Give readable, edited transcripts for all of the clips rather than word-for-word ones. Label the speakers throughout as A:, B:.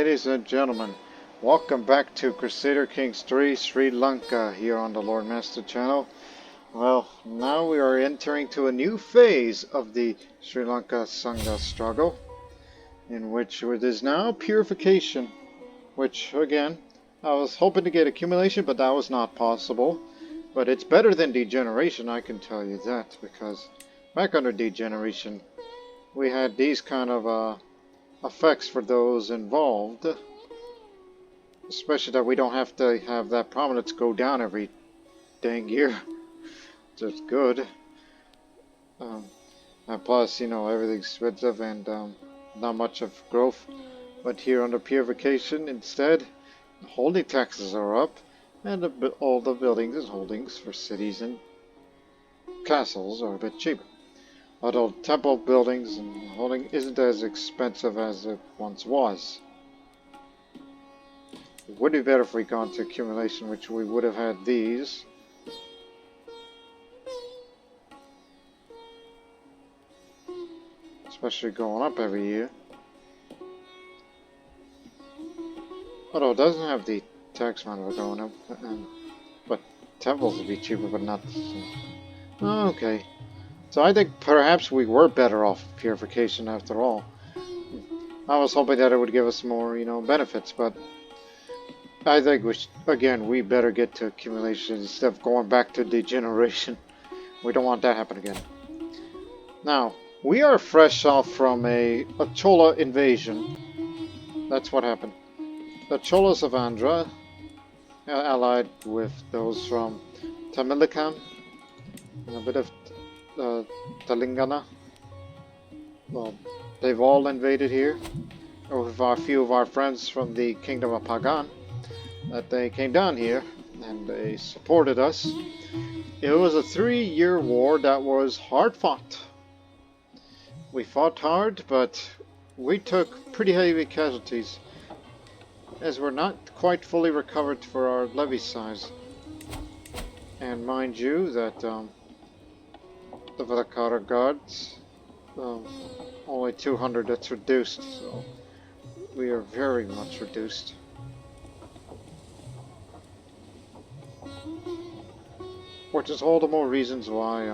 A: ladies and gentlemen, welcome back to Crusader Kings 3 Sri Lanka here on the Lord Master channel. Well, now we are entering to a new phase of the Sri Lanka Sangha struggle, in which it is now purification, which again, I was hoping to get accumulation, but that was not possible. But it's better than degeneration, I can tell you that, because back under degeneration, we had these kind of effects for those involved, especially that we don't have to have that prominence go down every dang year. Just good. And plus, you know, everything's expensive and not much of growth. But here under purification, instead, holding taxes are up, and all the buildings and holdings for cities and castles are a bit cheaper. Although temple buildings and holding isn't as expensive as it once was. It would be better if we gone to accumulation, which we would have had these. Especially going up every year. Although it doesn't have the Taxman going up, but temples would be cheaper, but not the same. Oh, okay. So I think perhaps we were better off purification after all. I was hoping that it would give us more, you know, benefits, but I think we better get to accumulation instead of going back to degeneration. We don't want that to happen again. Now, we are fresh off from a Chola invasion. That's what happened. The Cholas of Andhra, allied with those from Tamilakam, and a bit of Telangana. Well, they've all invaded here. With a few of our friends from the Kingdom of Pagan, that they came down here and they supported us. It was a 3-year war that was hard fought. We fought hard, but we took pretty heavy casualties, as we're not quite fully recovered for our levy size. And mind you that the Vadakara guards, only 200, that's reduced, so we are very much reduced. Which is all the more reasons why,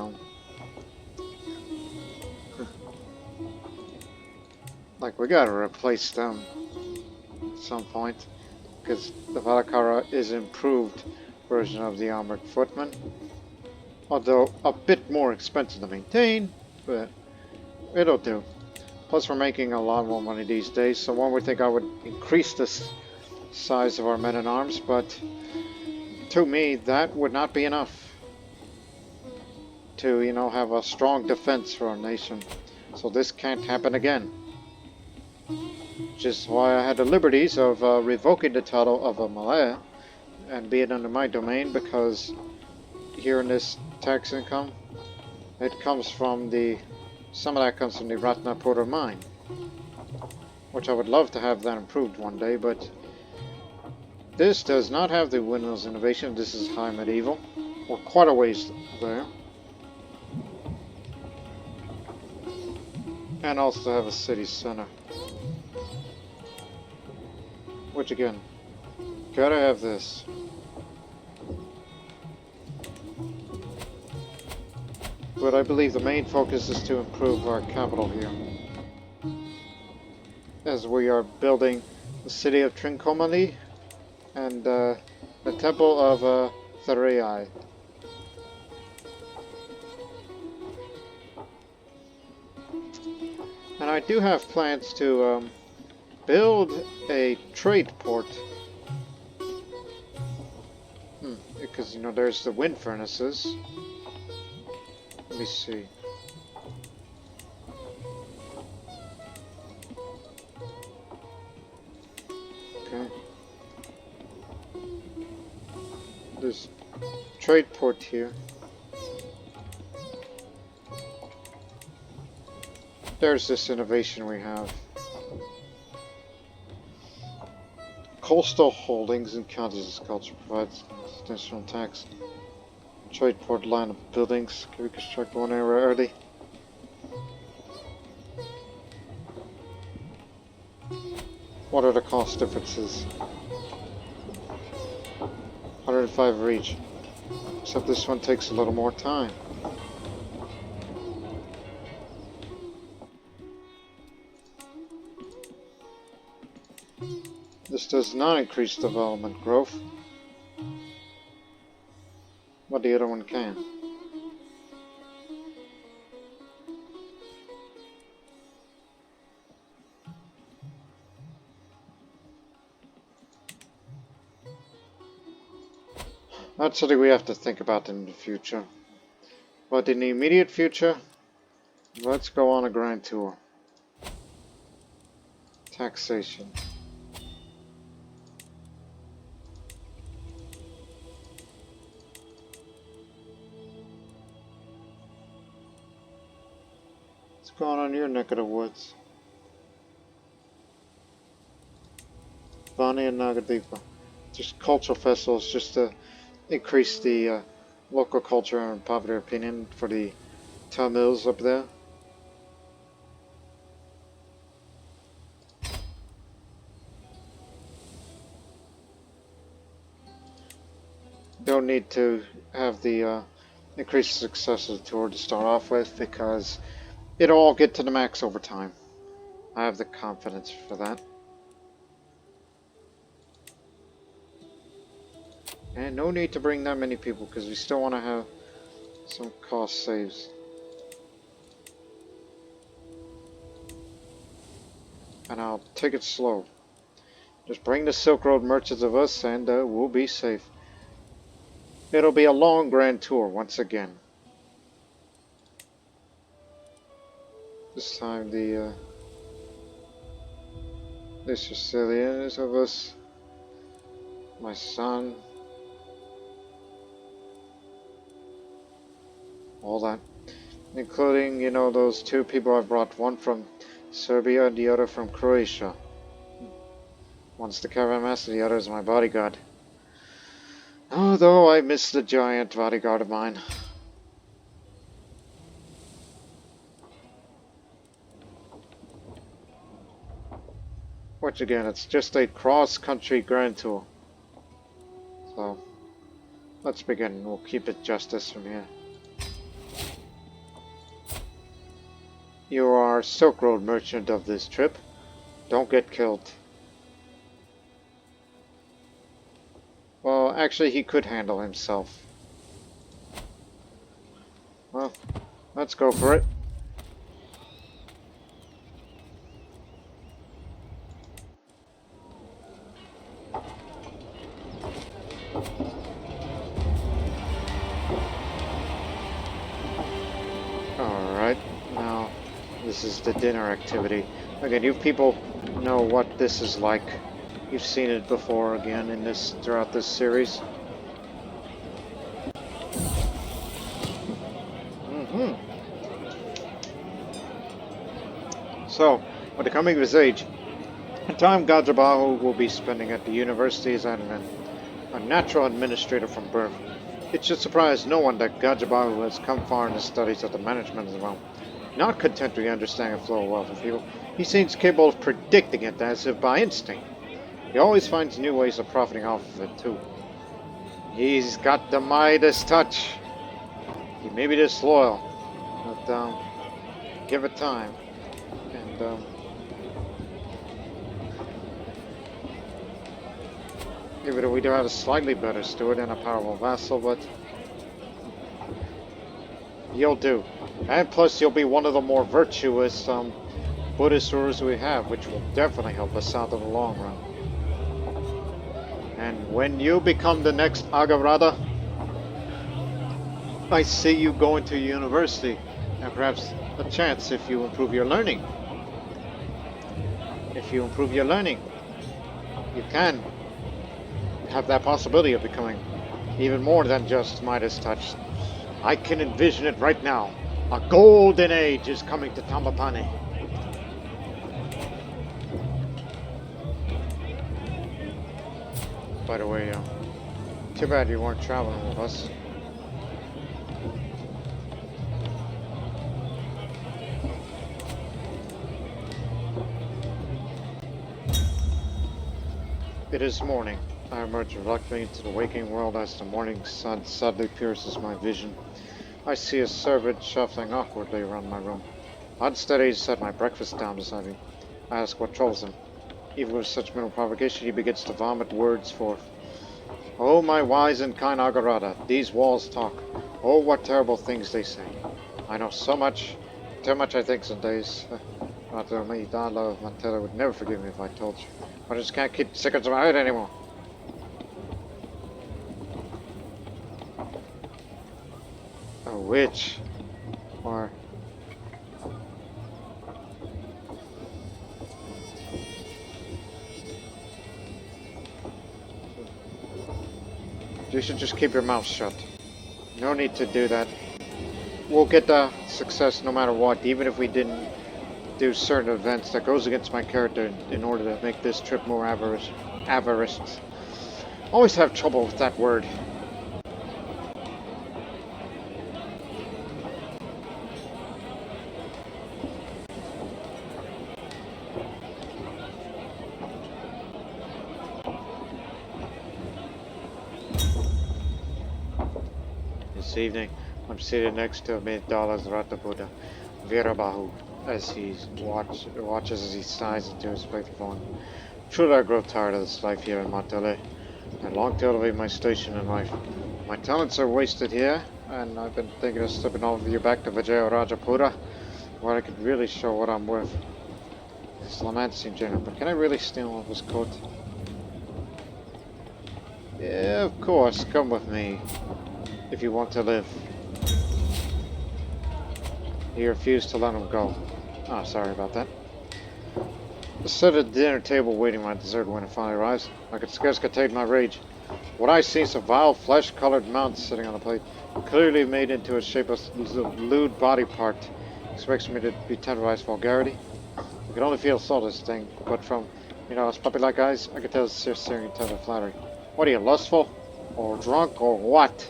A: like, we gotta replace them at some point, because the Vadakara is an improved version of the armored footman. Although a bit more expensive to maintain, but it'll do. Plus we're making a lot more money these days, so one would think I would increase the size of our men-at-arms, but to me that would not be enough to, you know, have a strong defense for our nation. So this can't happen again. Which is why I had the liberties of revoking the title of a Malaya and be it under my domain, because here in this tax income, it comes from some of that comes from the Ratnapura mine, which I would love to have that improved one day, but this does not have the windmills innovation. This is high medieval. We're quite a ways there. And also have a city center. Which again, gotta have this. But I believe the main focus is to improve our capital here, as we are building the city of Trincomalee and the temple of Tharei. And I do have plans to build a trade port. Because, you know, there's the wind furnaces. Let me see. Okay. There's trade port here. There's this innovation we have. Coastal holdings in counties as culture provides additional tax. Trade port line of buildings. Can we construct one area early? What are the cost differences? 105 for each. Except this one takes a little more time. This does not increase development growth. But the other one can. That's something we have to think about in the future. But in the immediate future, let's go on a grand tour. Taxation. What's going on in your neck of the woods? Vani and Nagadipa. Just cultural festivals just to increase the local culture and popular opinion for the Tamils up there. Don't need to have the increased success of the tour to start off with because it'll all get to the max over time. I have the confidence for that. And no need to bring that many people because we still want to have some cost saves. And I'll take it slow. Just bring the Silk Road merchants of us and we'll be safe. It'll be a long grand tour once again. This time the Sicilians of us, my son, all that, including, you know, those two people I brought, one from Serbia and the other from Croatia. One's the caravan master, the other is my bodyguard. Although I miss the giant bodyguard of mine. Which again, it's just a cross-country grand tour. So, let's begin. We'll keep it justice from here. You are Silk Road merchant of this trip. Don't get killed. Well, actually, he could handle himself. Well, let's go for it. Alright, now this is the dinner activity. Again, you people know what this is like. You've seen it before again in this throughout this series. So, with the coming of his age, the time Gajabahu will be spending at the university as a natural administrator from birth. It should surprise no one that Gajabahu has come far in his studies of the management of the realm. Not content to understand the flow of wealth of people, he seems capable of predicting it as if by instinct. He always finds new ways of profiting off of it, too. He's got the Midas touch. He may be disloyal, but give it time. And even we do have a slightly better steward and a powerful vassal, but you'll do. And plus, you'll be one of the more virtuous Buddhist rulers we have, which will definitely help us out in the long run. And when you become the next Agavrada, I see you going to university, and perhaps a chance if you improve your learning. If you improve your learning, you can have that possibility of becoming even more than just Midas touch. I can envision it right now. A golden age is coming to Tambapani. By the way, too bad you weren't traveling with us. It is morning. I emerge reluctantly into the waking world as the morning sun suddenly pierces my vision. I see a servant shuffling awkwardly around my room. Unsteady, he set my breakfast down beside me. I ask what troubles him. Even with such minimal provocation, he begins to vomit words forth. Oh, my wise and kind Agarada, these walls talk. Oh, what terrible things they say. I know so much, too much I think some days. After me, Dala Mantella would never forgive me if I told you. I just can't keep the secrets in my head anymore. A witch. Or... you should just keep your mouth shut. No need to do that. We'll get the success no matter what, even if we didn't do certain events that goes against my character in order to make this trip more avarice. Always have trouble with that word. This evening, I'm seated next to Midala's Ratabuddha, Virabahu, as he watches as he sighs into his plate of phone. Truly, I grow tired of this life here in Matale. I long to elevate my station in life. My talents are wasted here, and I've been thinking of slipping over you back to Vijaya Rajapura, where I could really show what I'm worth. It's lamenting, General, but can I really steal off his coat? Yeah, of course, come with me, if you want to live. He refused to let him go. Oh, sorry about that. I sat at the dinner table waiting my dessert when it finally arrives. I could scarce contain my rage. What I see is a vile, flesh-colored mount sitting on the plate, clearly made into a shapeless, lewd body part. Expects me to be tempted by his vulgarity. I could only feel salt this thing, but from, his puppy-like eyes, I could tell it's sincere intent of flattery. What are you, lustful? Or drunk, or what?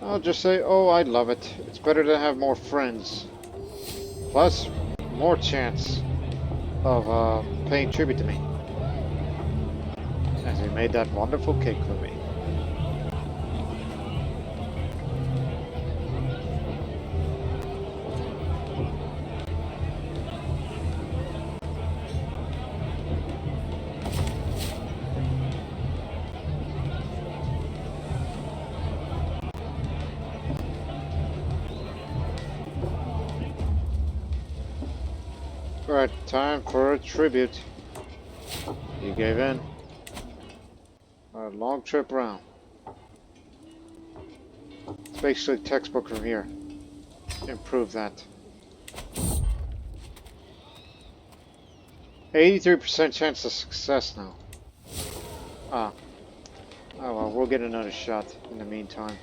A: I'll just say, oh, I love it. It's better to have more friends. Plus, more chance of paying tribute to me. As he made that wonderful cake for me. Alright, time for a tribute. You gave in. A long trip round. It's basically textbook from here. Improve that. 83% chance of success now. Ah. Oh well, we'll get another shot in the meantime.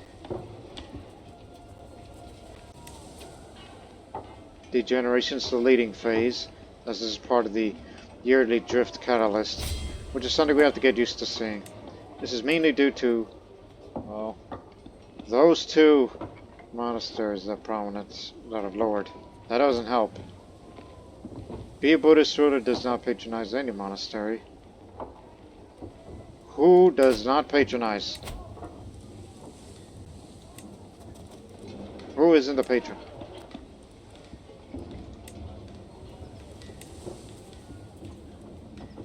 A: Degeneration's the leading phase, as this is part of the yearly drift catalyst, which is something we have to get used to seeing. This is mainly due to, well, those two monasteries that prominence that have lowered. That doesn't help. Be a Buddhist ruler does not patronize any monastery. Who does not patronize? Who isn't the patron?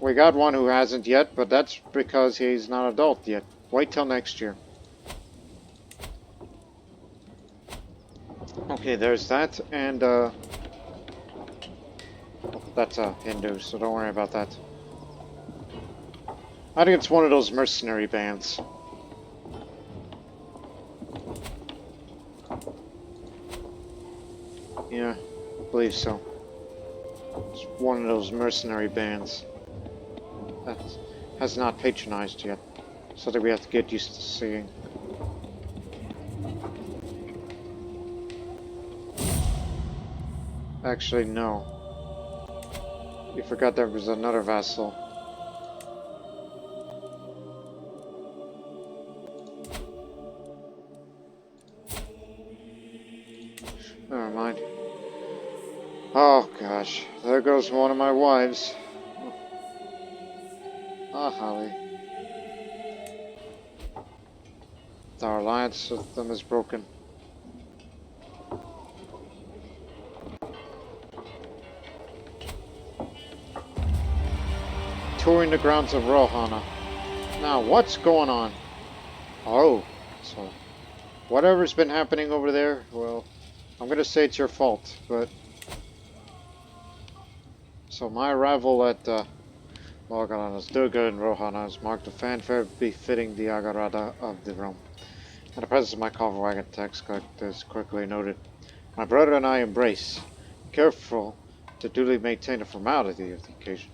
A: We got one who hasn't yet, but that's because he's not adult yet. Wait till next year. Okay, there's that, and that's a Hindu, so don't worry about that. I think it's one of those mercenary bands. Yeah, I believe so. It's one of those mercenary bands that has not patronized yet, so that we have to get used to seeing. Actually, no. You forgot there was another vassal. Never mind. Oh gosh, there goes one of my wives. Ah, Holly. Our alliance with them is broken. Touring the grounds of Rohana. Now, what's going on? Oh, so whatever's been happening over there, well, I'm gonna say it's your fault, but... So my arrival at Morgana's Durga in Rohana has marked a fanfare befitting the Agarada of the realm. And the presence of my coffin wagon tax collector is quickly noted. My brother and I embrace, careful to duly maintain the formality of the occasion.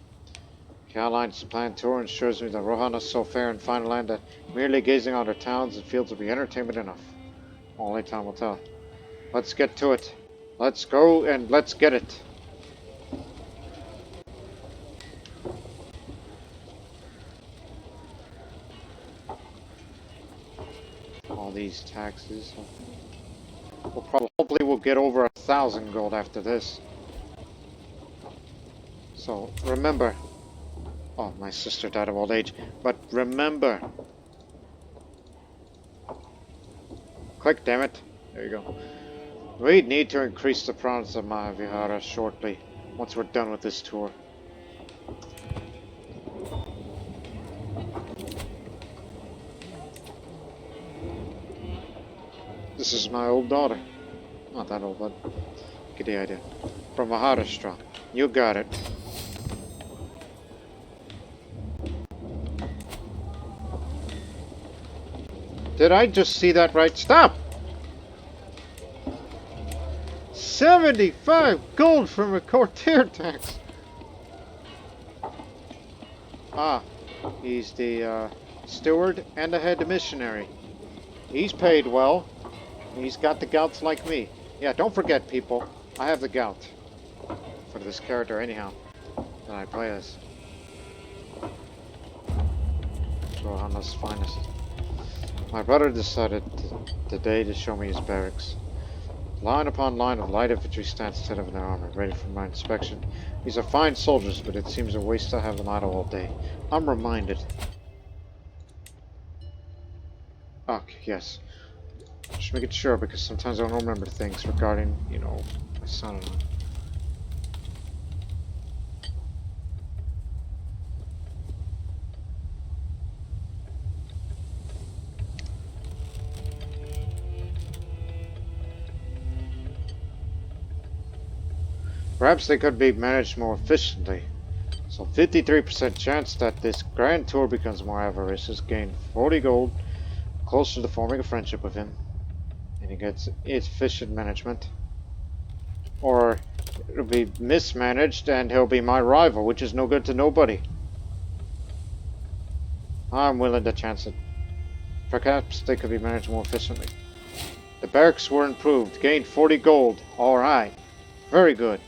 A: Caroline's planned tour ensures me that Rohana is so fair and fine a land that merely gazing on her towns and fields will be entertainment enough. Only time will tell. Let's get to it. Let's go and let's get it. All these taxes. Hopefully we'll get over 1,000 gold after this. So remember, oh, my sister died of old age, but remember, click, damn it, there you go. We need to increase the province of Mahavihara shortly, once we're done with this tour. This is my old daughter. Not that old, but get the idea. From Maharashtra. You got it. Did I just see that right? Stop! 75 gold from a courtier tax! Ah, he's the steward and the head missionary. He's paid well. He's got the gouts like me. Yeah, don't forget, people. I have the gout. For this character, anyhow. That I play as. Rohana's finest. My brother decided today to show me his barracks. Line upon line of light infantry stand instead of their armor, ready for my inspection. These are fine soldiers, but it seems a waste to have them idle all day. I'm reminded. Okay, yes. Just making sure, because sometimes I don't remember things regarding, you know, my son-in-law. Perhaps they could be managed more efficiently. So 53% chance that this grand tour becomes more avaricious. Gain 40 gold, closer to forming a friendship with him. And he gets efficient management. Or it'll be mismanaged and he'll be my rival, which is no good to nobody. I'm willing to chance it. Perhaps they could be managed more efficiently. The barracks were improved. Gained 40 gold. Alright. Very good.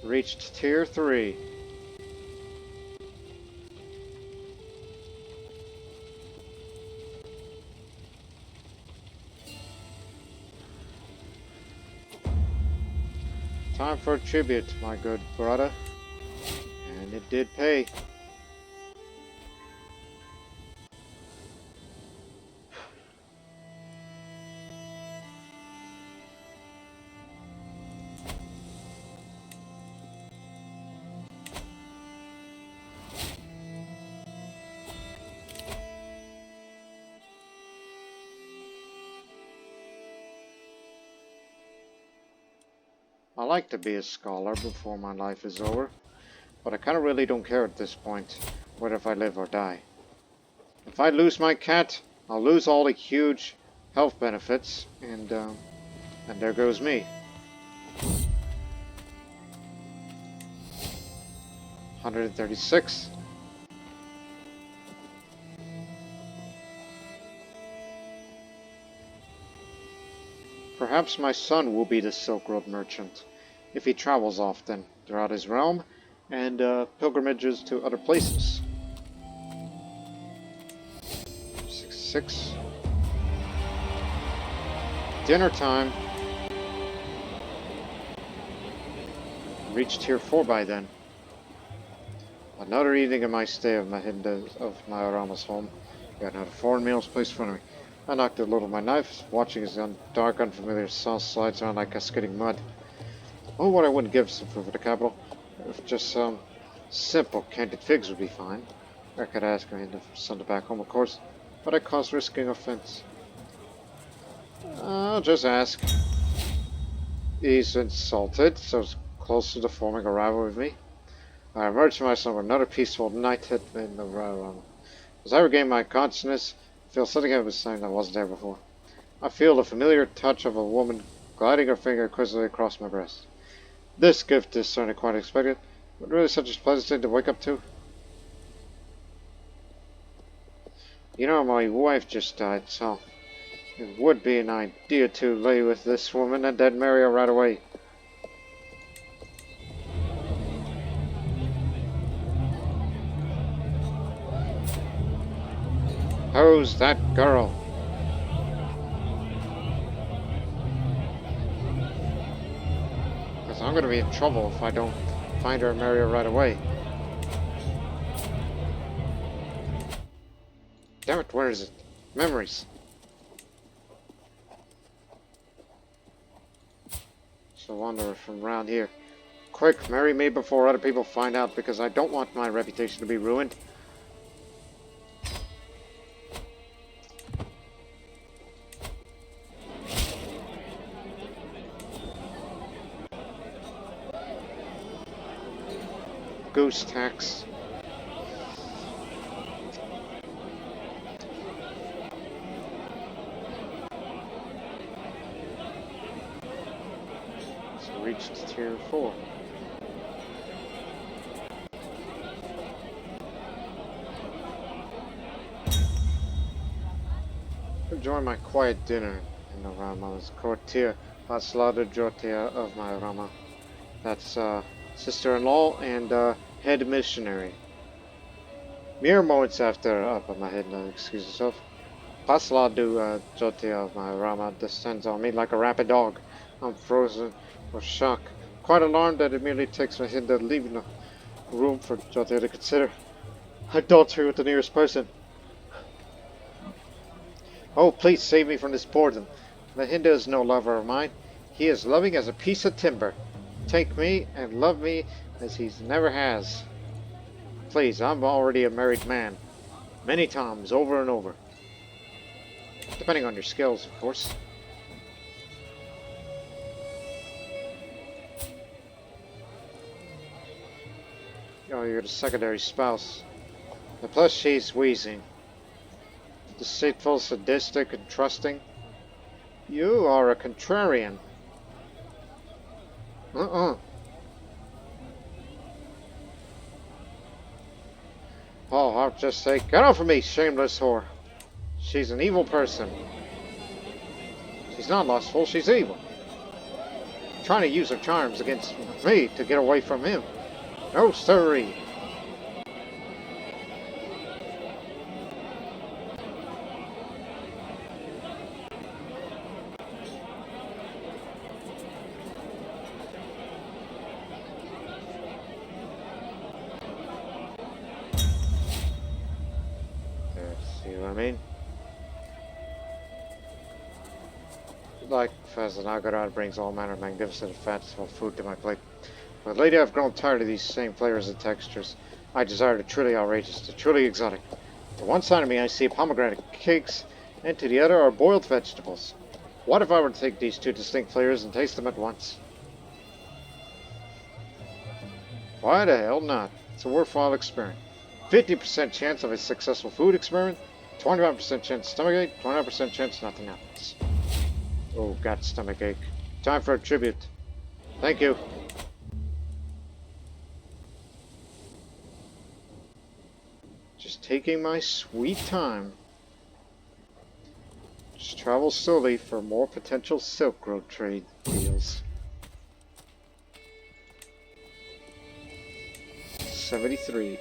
A: Reached tier 3. Time for a tribute, my good brother. And it did pay. I like to be a scholar before my life is over, but I kind of really don't care at this point, whether if I live or die. If I lose my cat, I'll lose all the huge health benefits, and there goes me. 136. Perhaps my son will be the Silk Road merchant, if he travels often throughout his realm, and pilgrimages to other places. 6. Dinner time. Reached tier 4 by then. Another evening in my stay of my Arama's home. Got another foreign meals placed in front of me. I knocked a little with my knife, watching as dark, unfamiliar sauce slides around like cascading mud. Oh, what I wouldn't give some food for the capital. If just some simple candied figs would be fine. I could ask him to send it back home, of course, but I caused risking offense. I'll just ask. He's insulted, so close to forming a rival with me. I emerged from myself with another peaceful night hit in the railroad. As I regain my consciousness, I feel something of a sign that wasn't there before. I feel the familiar touch of a woman gliding her finger quizzically across my breast. This gift is certainly quite unexpected, but really such a pleasant thing to wake up to. You know, my wife just died, so it would be an idea to lay with this woman and then marry her right away. Who's that girl? Because I'm going to be in trouble if I don't find her and marry her right away. Damn it, where is it? Memories. So wanderer from around here. Quick, marry me before other people find out, because I don't want my reputation to be ruined. Goose tax. So reached tier 4. Enjoy my quiet dinner in the Rama's Courtier, Paslada Jotia of my Rama. That's sister-in-law and head missionary. Mere moments after up on my head, excuse yourself. Pasladu Jotia of my Rama descends on me like a rabid dog. I'm frozen with shock, quite alarmed that it merely takes my head to leave no room for Jotia to consider. Adultery with the nearest person. Oh, please save me from this boredom. The Hindu is no lover of mine. He is loving as a piece of timber. Take me and love me as he never has. Please, I'm already a married man. Many times, over and over. Depending on your skills, of course. Oh, you're the secondary spouse. And plus she's wheezing. Deceitful, sadistic, and trusting. You are a contrarian. Oh, I'll just say, get off of me, shameless whore. She's an evil person. She's not lustful, she's evil. Trying to use her charms against me to get away from him. No siree. See what I mean? Like Faznagara brings all manner of magnificent and fanciful food to my plate. But lately I've grown tired of these same flavors and textures. I desire the truly outrageous, the truly exotic. To one side of me I see pomegranate cakes, and to the other are boiled vegetables. What if I were to take these two distinct flavors and taste them at once? Why the hell not? It's a worthwhile experiment. 50% chance of a successful food experiment, 25% chance stomachache, 29% chance nothing happens. Oh, got stomachache. Time for a tribute. Thank you. Just taking my sweet time. Just travel slowly for more potential Silk Road trade deals. 73.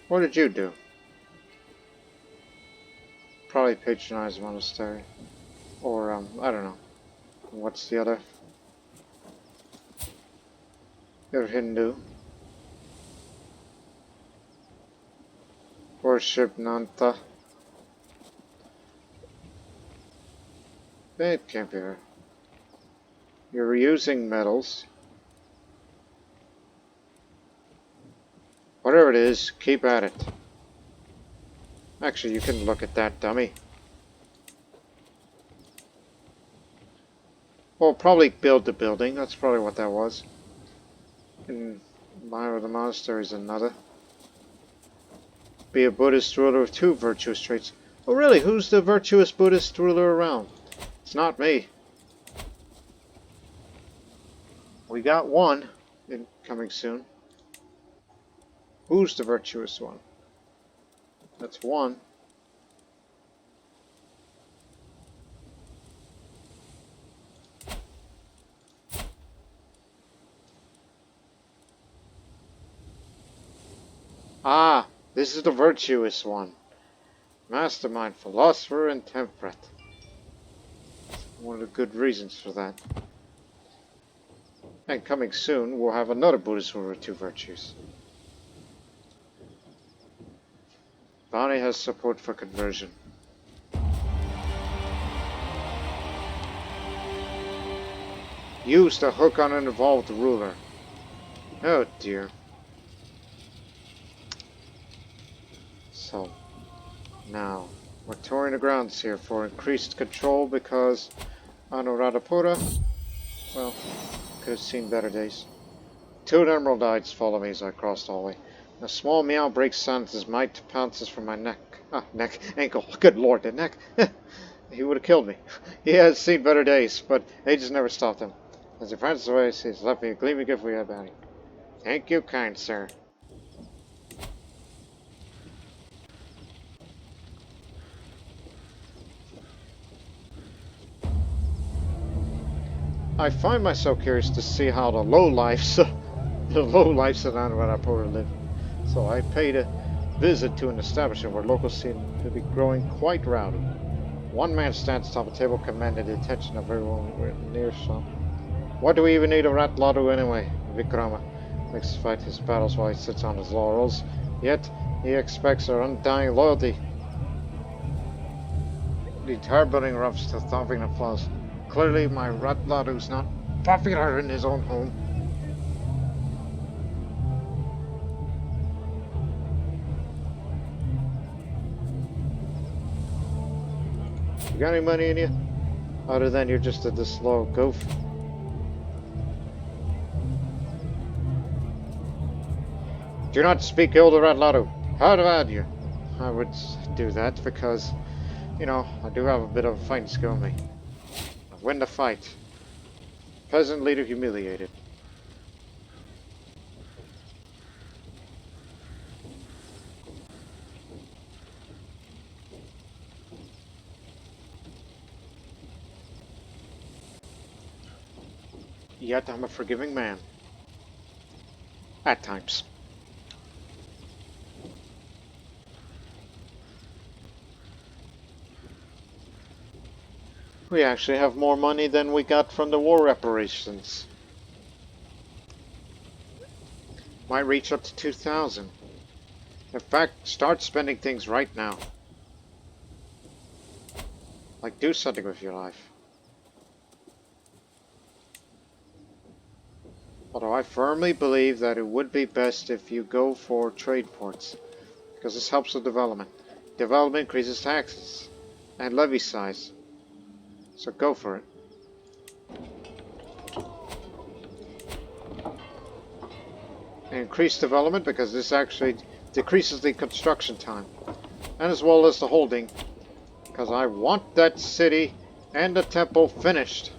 A: What did you do? Probably patronize a monastery. Or, I don't know. What's the other? You're Hindu. Worship Nanta. It can't be her. You're reusing metals. Whatever it is, keep at it. Actually, you can look at that, dummy. Well, probably build the building. That's probably what that was. And the monastery is another. Be a Buddhist ruler with 2 virtuous traits. Oh, really? Who's the virtuous Buddhist ruler around? It's not me. We got one coming soon. Who's the virtuous one? That's one. Ah, this is the virtuous one. Mastermind, philosopher, and temperate. One of the good reasons for that. And coming soon, we'll have another Buddhist ruler with 2 virtues. Bonnie has support for conversion. Use the hook on an involved ruler. Oh dear. So, now, we're touring the grounds here for increased control because Anuradhapura, well, could have seen better days. 2 emerald eyes follow me as I cross the hallway. A small meow breaks silence as Mite pounces from my neck. Ankle. Good lord, the neck. He would have killed me. He has seen better days, but age has never stopped him. As he prances away, he has left me a gleaming gift we had bounty. Thank you, kind sir. I find myself curious to see how the lowlifes at Anuradhapura live. So I paid a visit to an establishment where locals seem to be growing quite rowdy. One man stands atop a table commanding the attention of everyone near some. What do we even need a rat lotto anyway? Vikrama makes us fight his battles while he sits on his laurels, yet he expects our undying loyalty. The entire building erupts to thumping applause. Clearly my rat lotto's not popular in his own home. You got any money in you? Other than you're just a disloyal goof. Do not speak ill to Rat Lotto. How about you? I would do that because, you know, I do have a bit of a fighting skill in me. I win the fight. Peasant leader humiliated. Yet I'm a forgiving man. At times. We actually have more money than we got from the war reparations. Might reach up to 2,000. In fact, start spending things right now. Like, do something with your life. Although I firmly believe that it would be best if you go for trade ports, because this helps with development. Development increases taxes and levy size. So go for it. And increase development because this actually decreases the construction time. And as well as the holding. Because I want that city and the temple finished.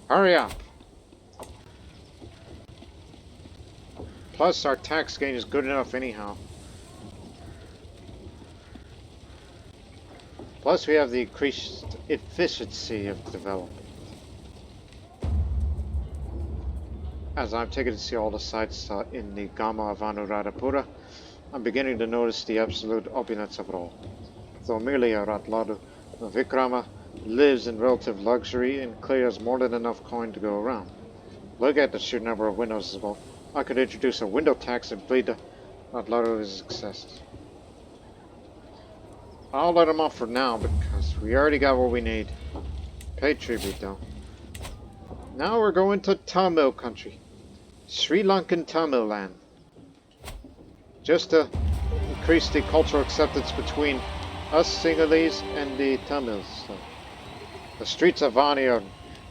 A: Hurry up. Plus our tax gain is good enough anyhow. Plus we have the increased efficiency of development. As I'm taking to see all the sites in the Gama of Anuradhapura, I'm beginning to notice the absolute opulence of it all. Though merely a Ratladu, Vikrama lives in relative luxury and clears more than enough coin to go around. Look at the sheer number of windows as well. I could introduce a window tax and bleed the Ratladu his successes. I'll let him off for now because we already got what we need. Pay tribute though. Now we're going to Tamil country. Sri Lankan Tamil land. Just to increase the cultural acceptance between us Sinhalese and the Tamils. So, the streets of Vani are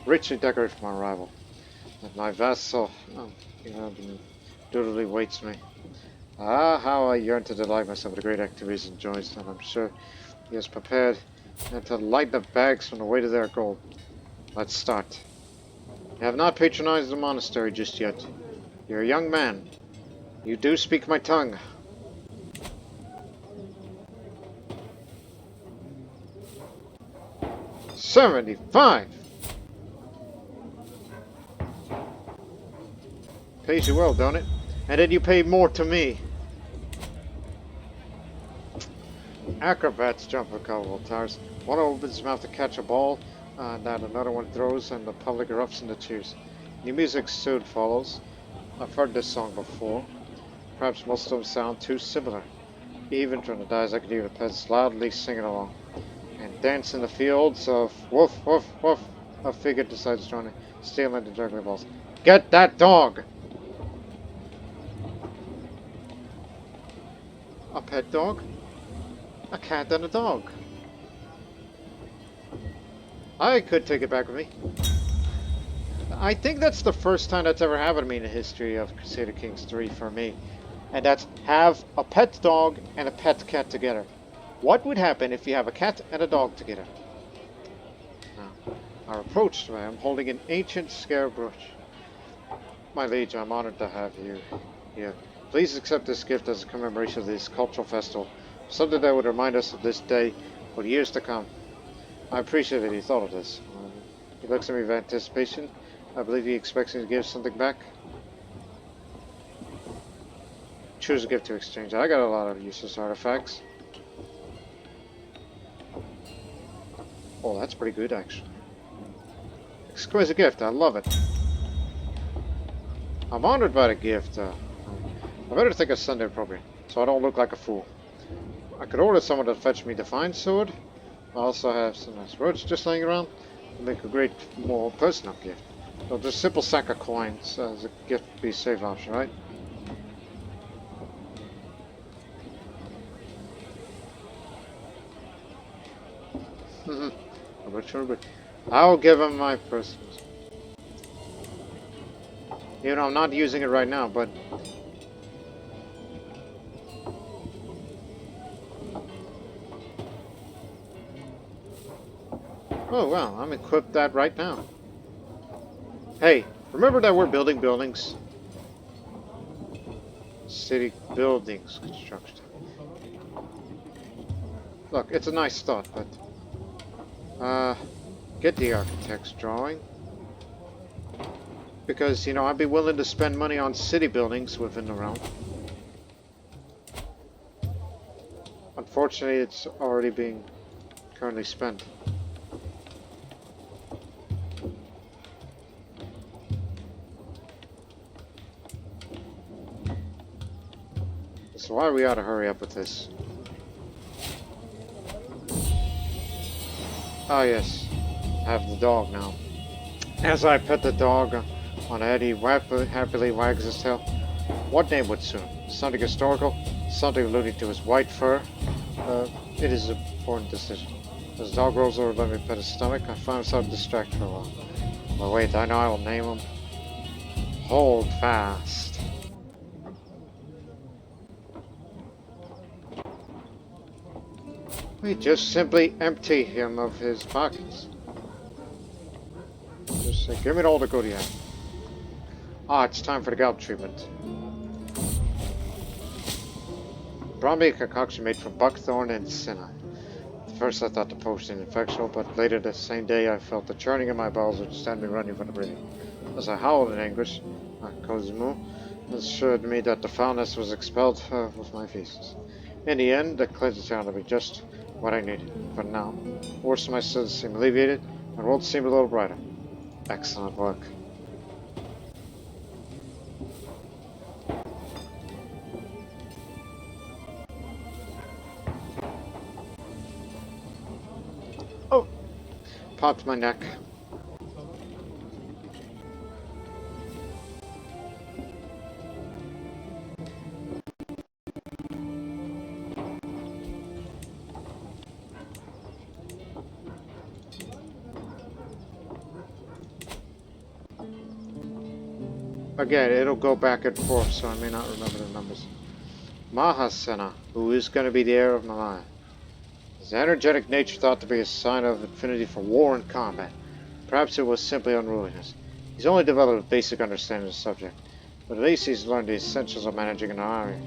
A: richly decorated for my arrival. And my vassal, dutifully waits me. Ah, how I yearn to delight myself with the great activities and joys that I'm sure he has prepared, and to light the bags from the weight of their gold. Let's start. I have not patronized the monastery just yet. You're a young man. You do speak my tongue. $75. Pays you well, don't it? And then you pay more to me. Acrobats jump for colorful towers. One opens his mouth to catch a ball, that another one throws, and the public erupts into cheers. New music soon follows. I've heard this song before. Perhaps most of them sound too similar. Even from the dies, I could hear the peasants loudly singing along. And dance in the fields of woof, woof, woof. A figure decides to join to steal into juggling balls. Get that dog! A pet dog? A cat and a dog. I could take it back with me. I think that's the first time that's ever happened to me in the history of Crusader Kings 3 for me. And that's have a pet dog and a pet cat together. What would happen if you have a cat and a dog together? Now, our approach to I'm holding an ancient scarab brooch. My liege, I'm honored to have you here. Please accept this gift as a commemoration of this cultural festival. Something that would remind us of this day for years to come. I appreciate that he thought of this. He looks at me with anticipation. I believe he expects me to give something back. Choose a gift to exchange. I got a lot of useless artifacts. Oh, that's pretty good actually. Exquisite gift, I love it. I'm honored by the gift. I better think of Sunday appropriate, so I don't look like a fool. I could order someone to fetch me the fine sword. I also have some nice roads just laying around. It'll make a great, more personal gift. So just simple sack of coins as a gift would be a safe option, right? I'll give him my personal. You know, I'm not using it right now, but oh wow, I'm equipped that right now. Hey, remember that we're building buildings? City buildings construction. Look, it's a nice thought, but get the architect's drawing. Because, you know, I'd be willing to spend money on city buildings within the realm. Unfortunately, it's already being currently spent. So why we ought to hurry up with this. Ah yes, I have the dog now. As I pet the dog on the head, he happily wags his tail. What name would suit him? Something historical? Something alluding to his white fur? It is an important decision. As the dog rolls over, let me pet his stomach. I find myself distracted for a while. But wait, I know I will name him. Hold fast. We just simply empty him of his pockets. Just say, give me all the gold you have. Ah, it's time for the gout treatment. Brought me a concoction made from buckthorn and senna. At first I thought the potion infectious, but later the same day I felt the churning in my bowels which sent me running for the breathing. As I howled in anguish, Cosmo, assured me that the foulness was expelled with my feces. In the end, the cleanser turned out to be just what I needed. For now, the worst of my sins seem alleviated, and the world seemed a little brighter. Excellent work. Oh! Popped my neck. Again, it'll go back and forth, so I may not remember the numbers. Mahasena, who is going to be the heir of Malaya. His energetic nature thought to be a sign of affinity for war and combat. Perhaps it was simply unruliness. He's only developed a basic understanding of the subject, but at least he's learned the essentials of managing an army.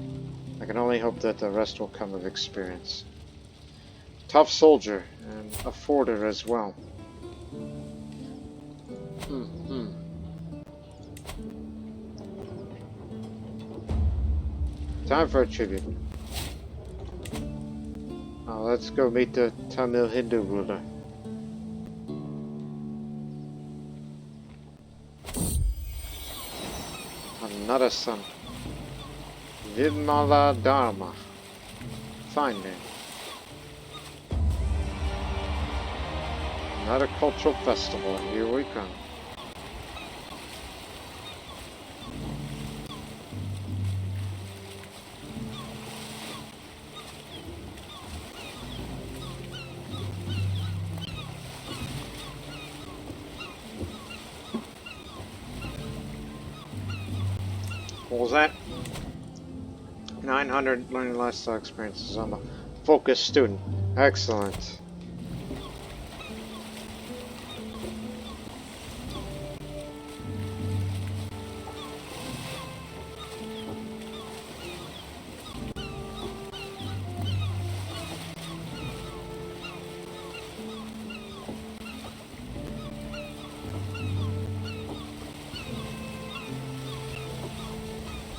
A: I can only hope that the rest will come of experience. Tough soldier, and a forder as well. Time for a tribute. Now let's go meet the Tamil Hindu ruler. Another son. Vimala Dharma. Fine name. Another cultural festival, and here we come. What was that? 900 learning lifestyle experiences. I'm a focused student. Excellent.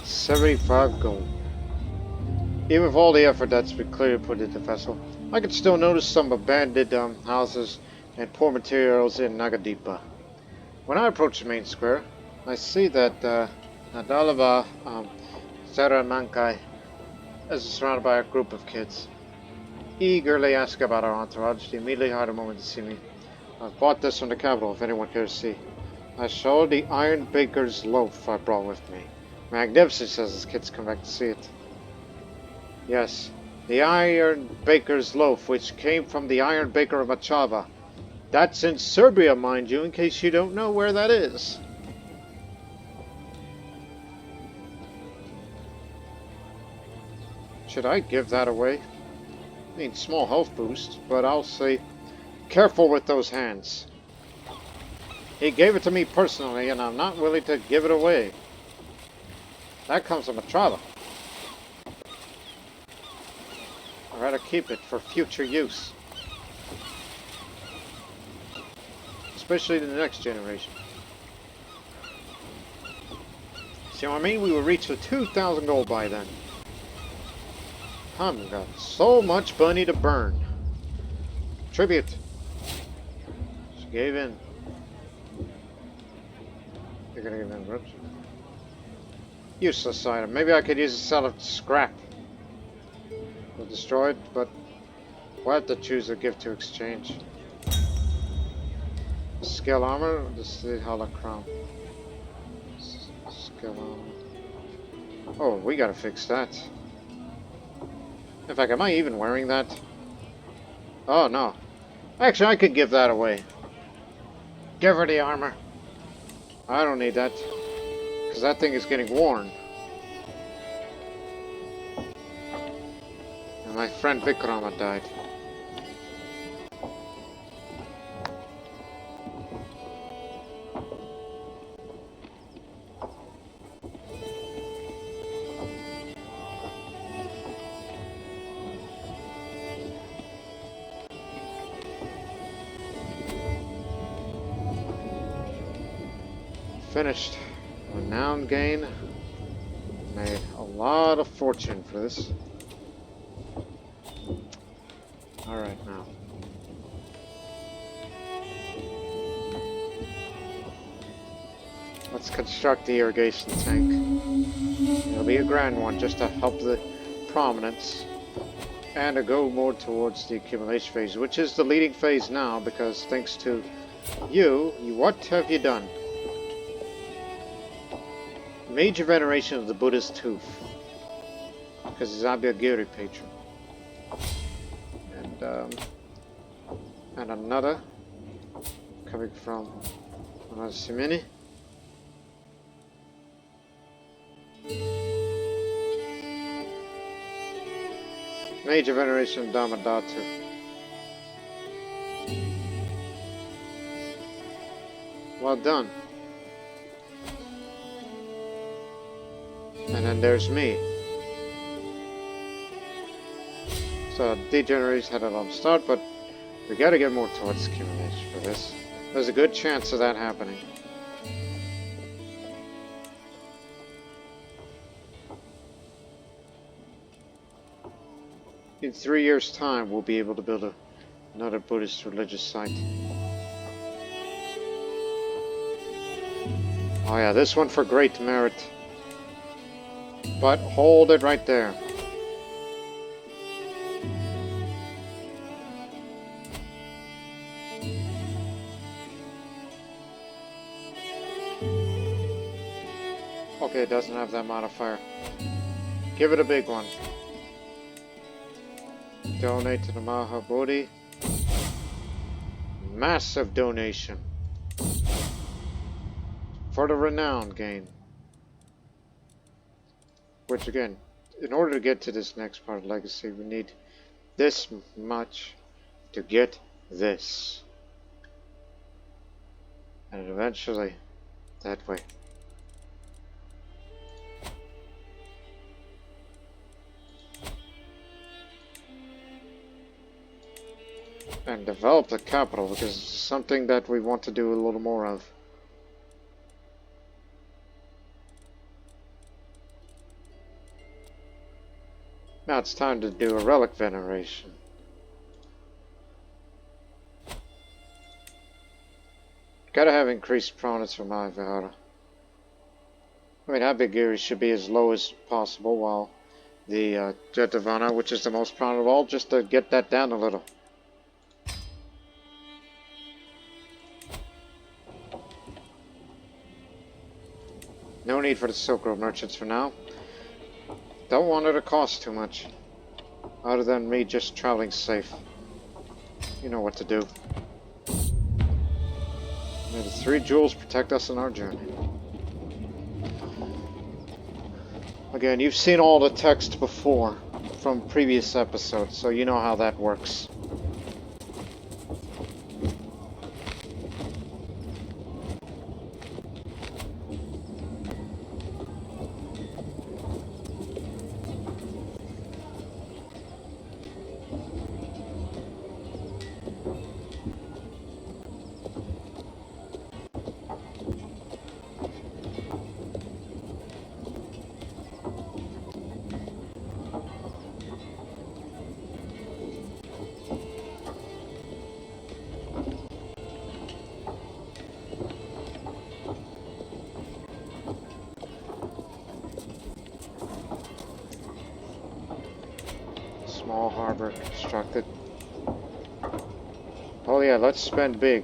A: $75 gold. Even with all the effort that's been clearly put into the festival, I can still notice some abandoned houses and poor materials in Nagadipa. When I approach the main square, I see that Nadalava Saramankai is surrounded by a group of kids. Eagerly ask about our entourage. They immediately hide a moment to see me. I've bought this from the capital if anyone cares to see. I show the Iron Baker's loaf I brought with me. Magnificent, says his kids come back to see it. Yes, the Iron Baker's loaf, which came from the Iron Baker of Machava. That's in Serbia, mind you, in case you don't know where that is. Should I give that away? I mean, small health boost, but I'll say, careful with those hands. He gave it to me personally, and I'm not willing to give it away. That comes from Machava. I'd rather keep it for future use. Especially the next generation. See what I mean? We will reach the 2,000 gold by then. I've got so much money to burn. Tribute. She gave in. You're gonna give in, Brooks. Useless item. Maybe I could use it to sell it scrap. We'll destroy it, but we'll have to choose a gift to exchange. Scale armor, this is holocron. Scale armor. Oh, we gotta fix that. In fact, am I even wearing that? Oh no. Actually, I could give that away. Give her the armor. I don't need that. Because that thing is getting worn. And my friend Vikrama died. Finished. Renown gain. made a lot of fortune for this. Alright now. Let's construct the irrigation tank. It'll be a grand one just to help the prominence. And to go more towards the accumulation phase, which is the leading phase now, because thanks to you, what have you done? Major veneration of the Buddha's tooth. Because he's Abhagiri patron. And another coming from another Simini. Major veneration of Dharmadhatu. Well done. And then there's me. So Degenerates had a long start, but we gotta get more towards accumulation for this. There's a good chance of that happening. In 3 years' time, we'll be able to build another Buddhist religious site. Oh yeah, this one for great merit. But hold it right there. Okay, it doesn't have that modifier. Give it a big one. Donate to the Mahabodhi. Massive donation. For the renown gain. Which again, in order to get to this next part of Legacy, we need this much to get this. And eventually, that way. And develop the capital, because it's something that we want to do a little more of. Now it's time to do a relic veneration. Gotta have increased prominence for my Vihara. I mean, Abhagiri should be as low as possible, while the Jetavana, which is the most prominent of all, just to get that down a little. No need for the Silk Road merchants for now. Don't want it to cost too much. Other than me just traveling safe. You know what to do. May the 3 jewels protect us in our journey. Again, you've seen all the text before from previous episodes, so you know how that works. Small harbor constructed. Oh yeah, let's spend big.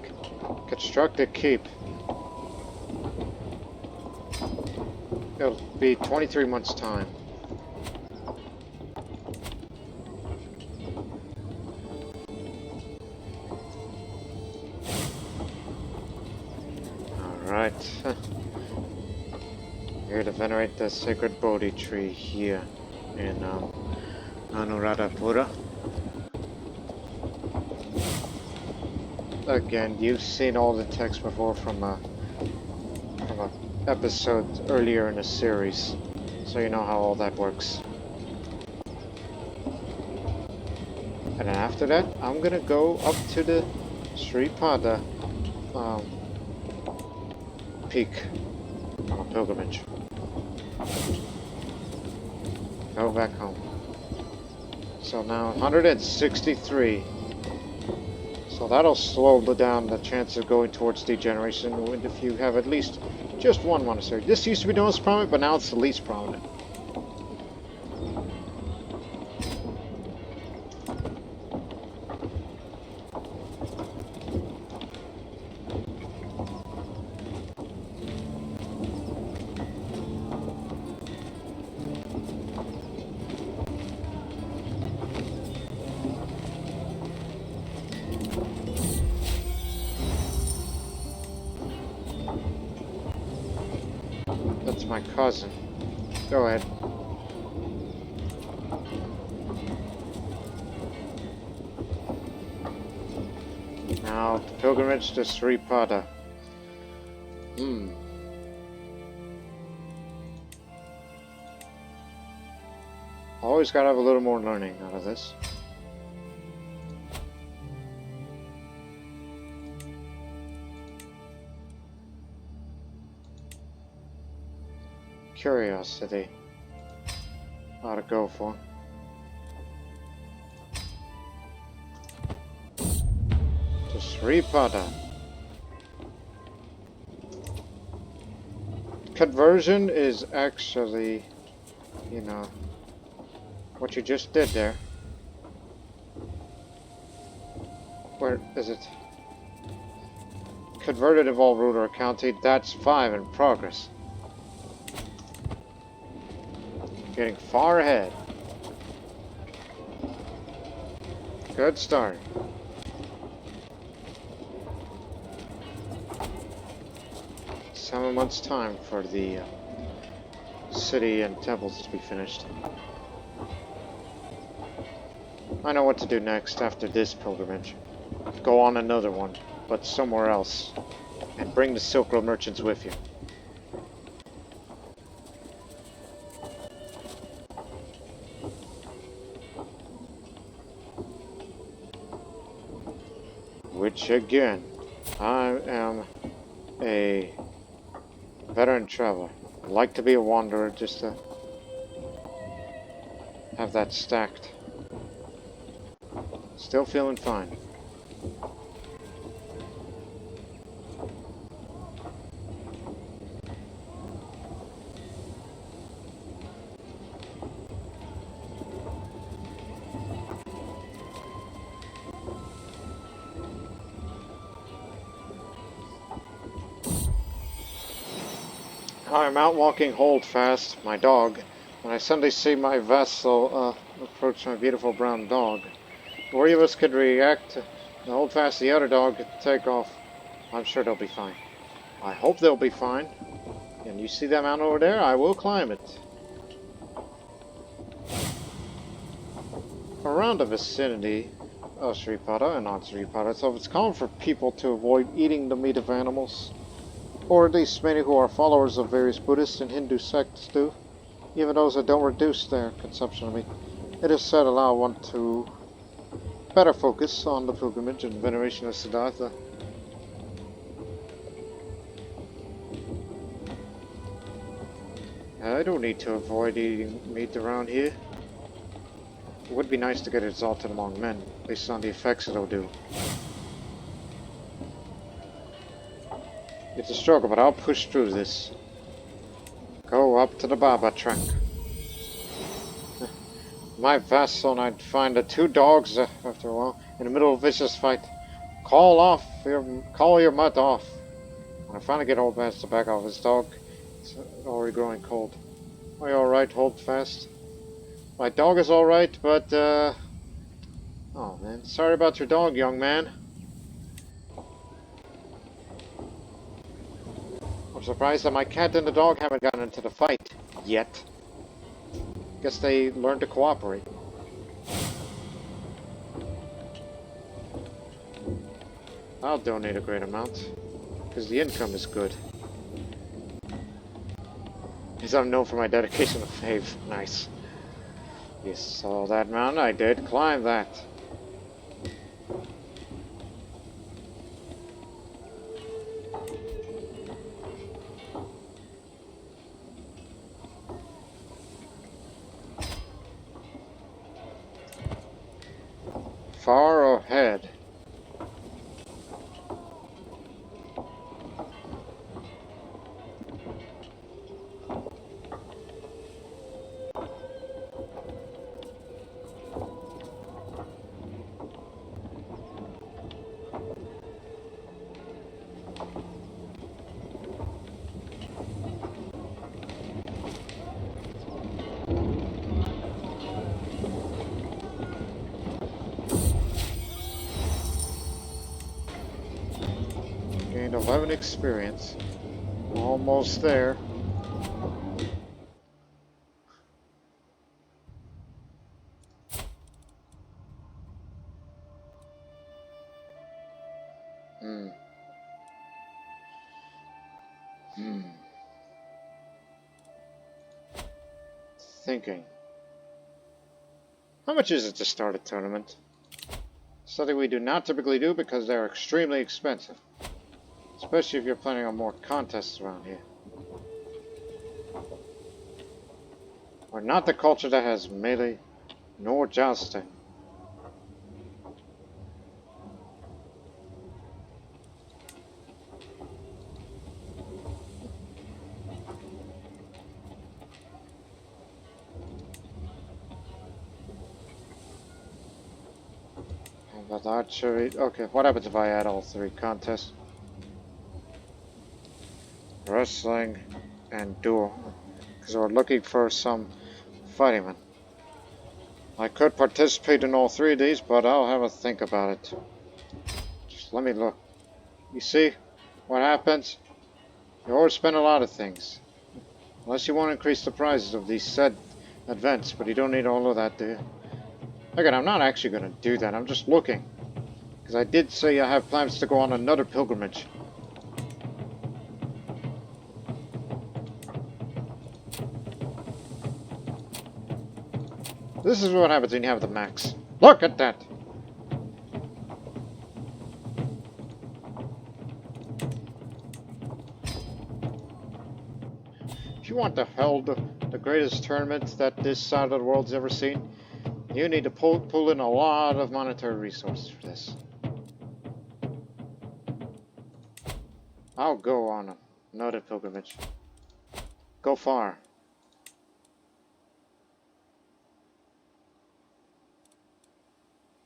A: Construct a keep. It'll be 23 months' time. Alright. Here to venerate the sacred Bodhi tree here in Anuradhapura. Again, you've seen all the text before from a episode earlier in the series, so you know how all that works. And then after that, I'm gonna go up to the Sripada peak on a pilgrimage. go back home. So now 163. So that'll slow down the chance of going towards degeneration if you have at least just one monastery. This used to be the most prominent, but now it's the least prominent. That's my cousin. Go ahead. Now, pilgrimage to Sripada. Always gotta have a little more learning out of this. Curiosity. Ought to go for. To Sripada. Conversion is actually, you know, what you just did there. Where is it? Converted Evolved Ruler County, that's 5 in progress. Getting far ahead. Good start. Seven months time for the city and temples to be finished. I know what to do next after this pilgrimage. Go on another one, but somewhere else. And bring the Silk Road merchants with you. Which again, I am a veteran traveler. I'd like to be a wanderer just to have that stacked. Still feeling fine. I'm out walking Holdfast, my dog, when I suddenly see my vessel approach my beautiful brown dog. The three of us could react to Holdfast, the other dog, could take off. I'm sure they'll be fine. I hope they'll be fine. And you see that mountain over there? I will climb it. Around the vicinity of Sripada and not Sripada, so it's common for people to avoid eating the meat of animals. Or at least many who are followers of various Buddhist and Hindu sects do. Even those that don't reduce their consumption of meat. It is said allow one to better focus on the pilgrimage and veneration of Siddhartha. I don't need to avoid eating meat around here. It would be nice to get it exalted among men, based on the effects it'll do. It's a struggle, but I'll push through this. Go up to the Baba track. My vassal and I'd find the two dogs after a while in the middle of a vicious fight. Call your mutt off. When I finally get Holdfast to back off his dog, it's already growing cold. Are you alright, Holdfast? My dog is alright, but oh man, sorry about your dog, young man. I'm surprised that my cat and the dog haven't gotten into the fight yet. Guess they learned to cooperate. I'll donate a great amount, because the income is good. Because I'm known for my dedication to faith. Nice. You saw that mountain? I did climb that. far ahead. Gained 11 experience. Almost there. Hmm. Thinking. How much is it to start a tournament? Something we do not typically do because they're extremely expensive. Especially if you're planning on more contests around here. We're not the culture that has melee nor jousting. But archery. Okay, what happens if I add all three contests? Wrestling and duel. Because we're looking for some fighting men. I could participate in all three of these, but I'll have a think about it. Just let me look. You see what happens? You overspend a lot of things. Unless you want to increase the prizes of these said events, but you don't need all of that, do you? Again, I'm not actually going to do that. I'm just looking. Because I did say I have plans to go on another pilgrimage. This is what happens when you have the max. Look at that! If you want to hold the greatest tournament that this side of the world's ever seen, you need to pull in a lot of monetary resources for this. I'll go on another pilgrimage. Go far.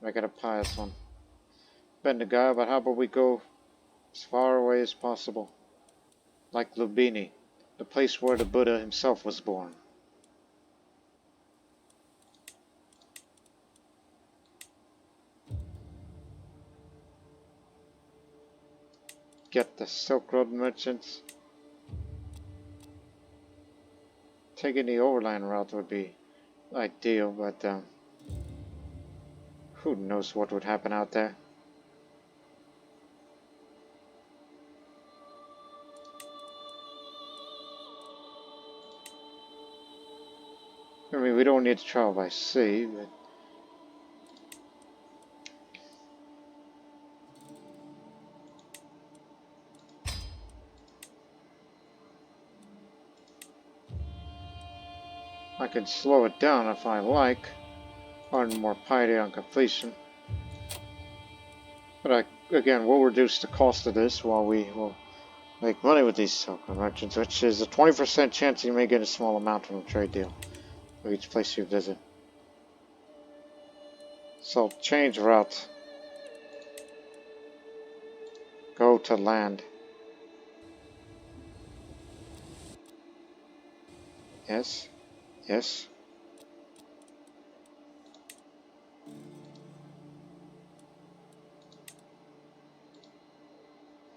A: Make it a pious one. Bend the guy, but how about we go as far away as possible? Like Lumbini, the place where the Buddha himself was born. Get the Silk Road merchants. Taking the overland route would be ideal, but who knows what would happen out there. I mean, we don't need to travel by sea, but I can slow it down if I like. Earn more piety on completion. But again, we'll reduce the cost of this while we will make money with these token merchants, which is a 20% chance you may get a small amount from a trade deal for each place you visit. So change route. Go to land. Yes. Yes.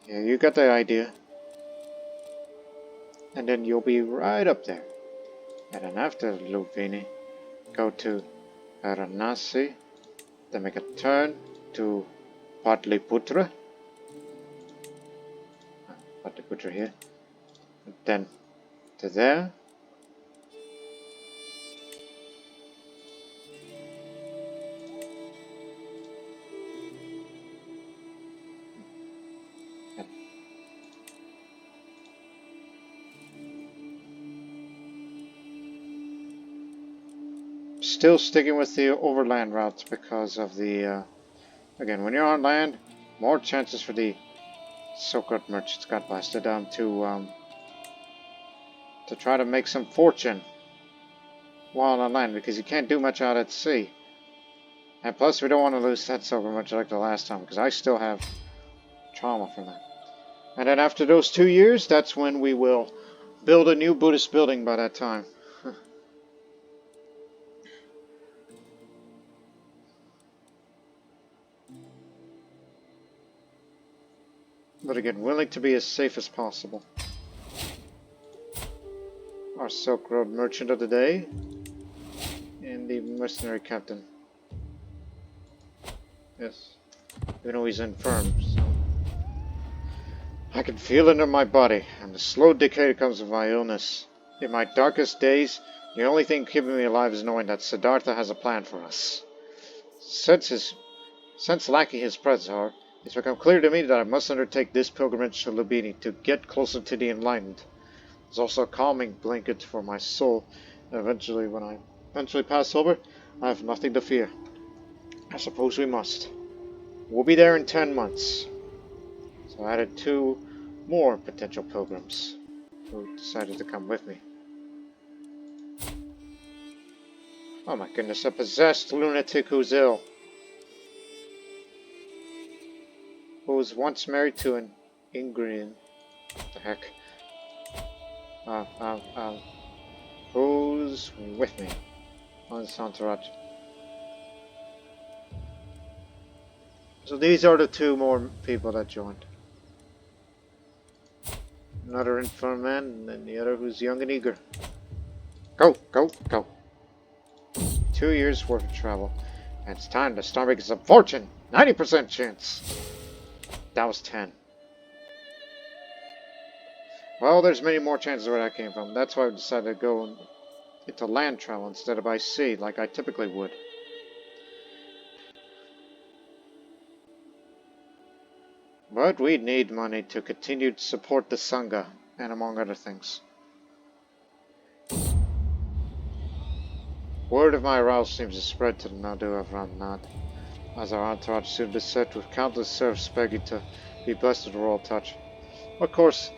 A: Yeah, you got the idea. And then you'll be right up there. And then after Lupini, go to Varanasi. Then make a turn to Patliputra. Patliputra here. And then to there. Still sticking with the overland routes because of the Again, when you're on land, more chances for the Silk Road merchants got blasted to try to make some fortune while on land, because you can't do much out at sea. And plus, we don't want to lose that silver much like the last time, because I still have trauma from that. And then after those 2 years, that's when we will build a new Buddhist building by that time. But again, willing to be as safe as possible. Our Silk Road Merchant of the Day. And the Mercenary Captain. Yes. Even though he's infirm, so... I can feel it in my body, and the slow decay that comes with my illness. In my darkest days, the only thing keeping me alive is knowing that Siddhartha has a plan for us. Since lacking his presence, however, it's become clear to me that I must undertake this pilgrimage to Lumbini to get closer to the enlightened. It's also a calming blanket for my soul, and eventually, when I pass over, I have nothing to fear. I suppose we must. We'll be there in 10 months. So I added 2 more potential pilgrims who decided to come with me. Oh my goodness, a possessed lunatic who's ill. Who was once married to an Ingrian. What the heck? Who's with me on this entourage? So these are the 2 more people that joined. Another infirm man, and then the other who's young and eager. Go, go, go. 2 years worth of travel. And it's time to start making some fortune. 90% chance. That was 10. Well, there's many more chances where that came from. That's why I decided to go into land travel instead of by sea, like I typically would. But we need money to continue to support the Sangha, and among other things. Word of my arrival seems to spread to the Nadu of Ramnad, as our entourage soon beset with countless serfs begging to be blessed with the royal touch. Of course,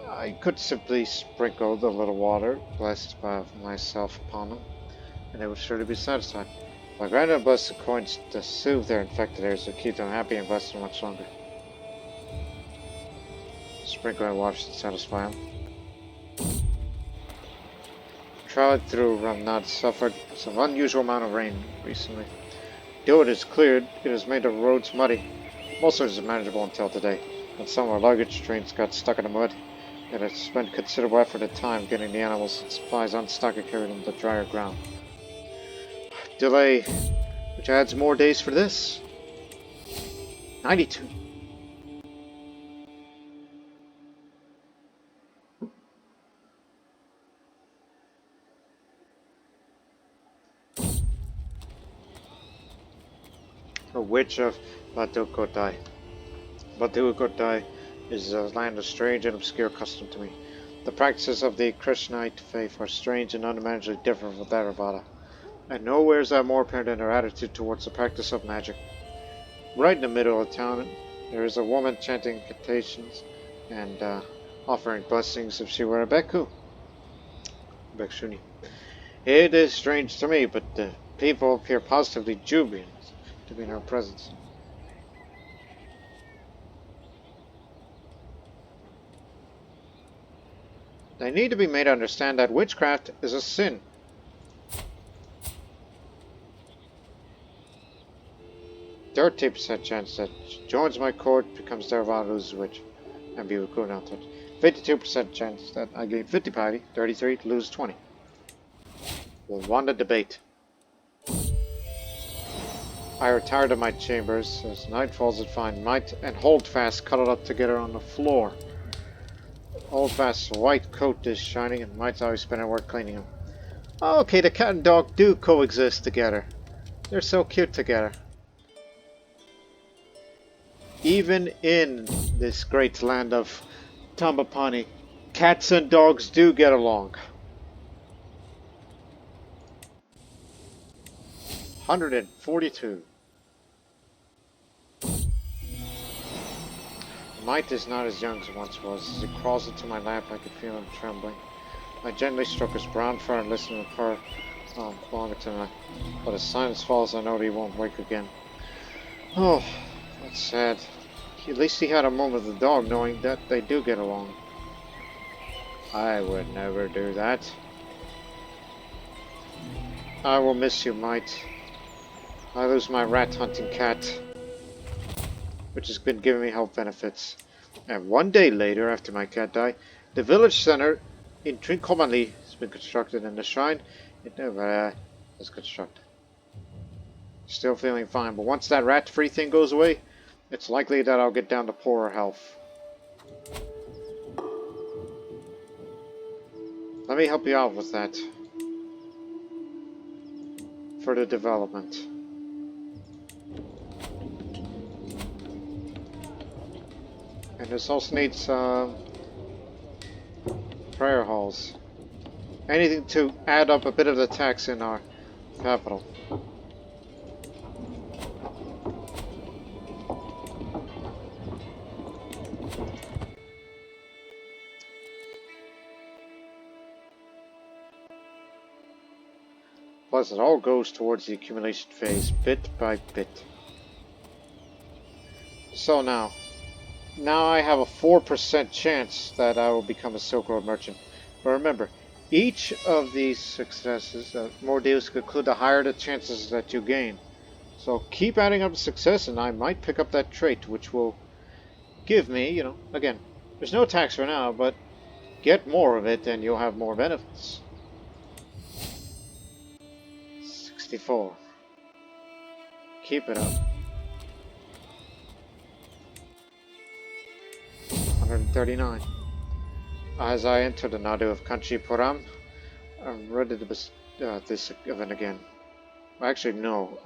A: I could simply sprinkle the little water blessed by myself upon them, and they would surely be satisfied. But I granted them blessed coins to soothe their infected ears to keep them happy and blessed for much longer. Sprinkling water should satisfy them. Traveling through Ramnad suffered some unusual amount of rain recently. Though it is cleared, it has made the roads muddy. Most of it is manageable until today, when some of our luggage trains got stuck in the mud. It has spent considerable effort and time getting the animals and supplies unstuck and carried them to drier ground. Delay, which adds more days for this. 92. A witch of Batukotai. Batukotai is a land of strange and obscure custom to me. The practices of the Krishnite faith are strange and unimaginably different from Theravada, and nowhere is that more apparent in their attitude towards the practice of magic. Right in the middle of town, there is a woman chanting incantations and offering blessings if she were a Beku. Bekshuni. It is strange to me, but the people appear positively jubilant to be in her presence. They need to be made to understand that witchcraft is a sin. There are 30% chance that she joins my court, becomes Theravada, loses witch, and be recruited out to it. 52% chance that I gain 50 piety, 33, lose 20. We'll won the debate. I retire to my chambers as night falls and find Might and Holdfast cuddled up together on the floor. Holdfast's white coat is shining and Might's always spending work cleaning him. Okay, the cat and dog do coexist together. They're so cute together. Even in this great land of Tambapani, cats and dogs do get along. 142. Might is not as young as it once was. As he crawls into my lap, I could feel him trembling. I gently stroked his brown fur and listened to the purr longer tonight. But as silence falls, I know that he won't wake again. Oh, that's sad. At least he had a moment with the dog, knowing that they do get along. I would never do that. I will miss you, Mite. I lose my rat hunting cat, which has been giving me health benefits. And one day later, after my cat died, the village center in Trincomalee has been constructed, and the shrine in Taberna is constructed. Still feeling fine, but once that rat-free thing goes away, it's likely that I'll get down to poorer health. Let me help you out with that. For the development. And this also needs prayer halls. Anything to add up a bit of the tax in our capital. Plus, it all goes towards the accumulation phase, bit by bit. So now I have a 4% chance that I will become a Silk Road merchant. But remember, each of these successes, more deals conclude, the higher the chances that you gain. So keep adding up success, and I might pick up that trait, which will give me, you know, again, there's no tax for now, but get more of it and you'll have more benefits. 64. Keep it up. 139. As I enter the Nadu of Kanchipuram, I'm ready to this event again. Actually, no.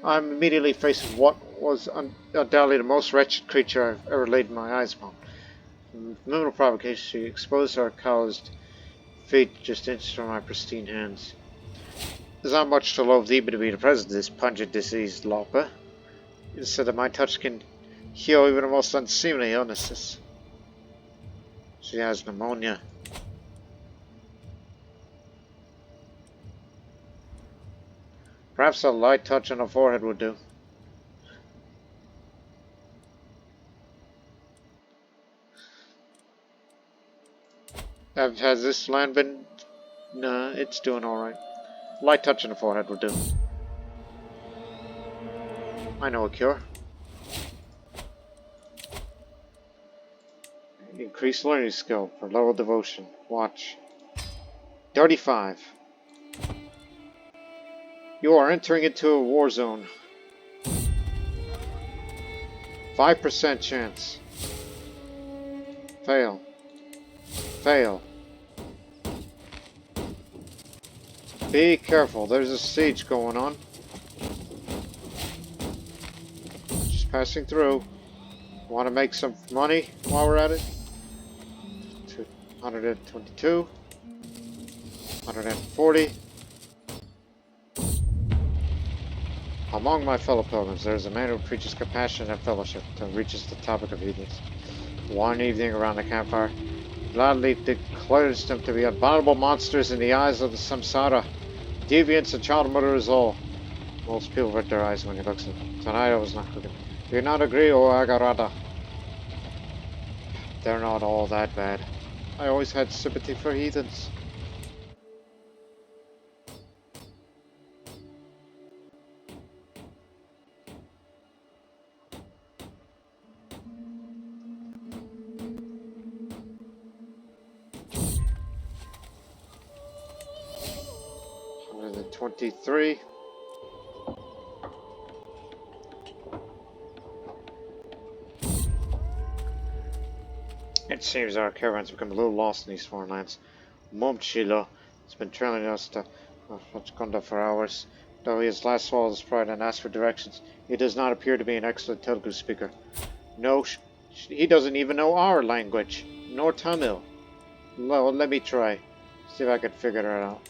A: I'm immediately faced with what was undoubtedly the most wretched creature I've ever laid my eyes upon. From minimal provocation, she exposed her calloused feet just inches from my pristine hands. There's not much to loathe even to be the presence of this pungent diseased Lapa. Instead of my touch can heal even the most unseemly illnesses. She has pneumonia. Perhaps a light touch on the forehead would do. Has this land been... Nah, it's doing alright. Light touch on the forehead would do. I know a cure. Increased learning skill for level devotion. Watch. 35. You are entering into a war zone. 5% chance. Fail. Fail. Be careful, there's a siege going on. Just passing through. Want to make some money while we're at it? 122. 140. Among my fellow pilgrims, there is a man who preaches compassion and fellowship until it reaches the topic of obedience. One evening around the campfire, he gladly declares them to be abominable monsters in the eyes of the samsara. Deviants and child murderers all. Most people avert their eyes when he looks at them. Tonight I was not cooking. Do you not agree, O Agarada? They're not all that bad. I always had sympathy for heathens. $123. It seems our caravan's become a little lost in these foreign lands. Momchilo has been trailing us to Konda for hours. Though he has last swallowed his pride and asked for directions, he does not appear to be an excellent Telugu speaker. No, he doesn't even know our language, nor Tamil. Well, let me try. See if I can figure it out.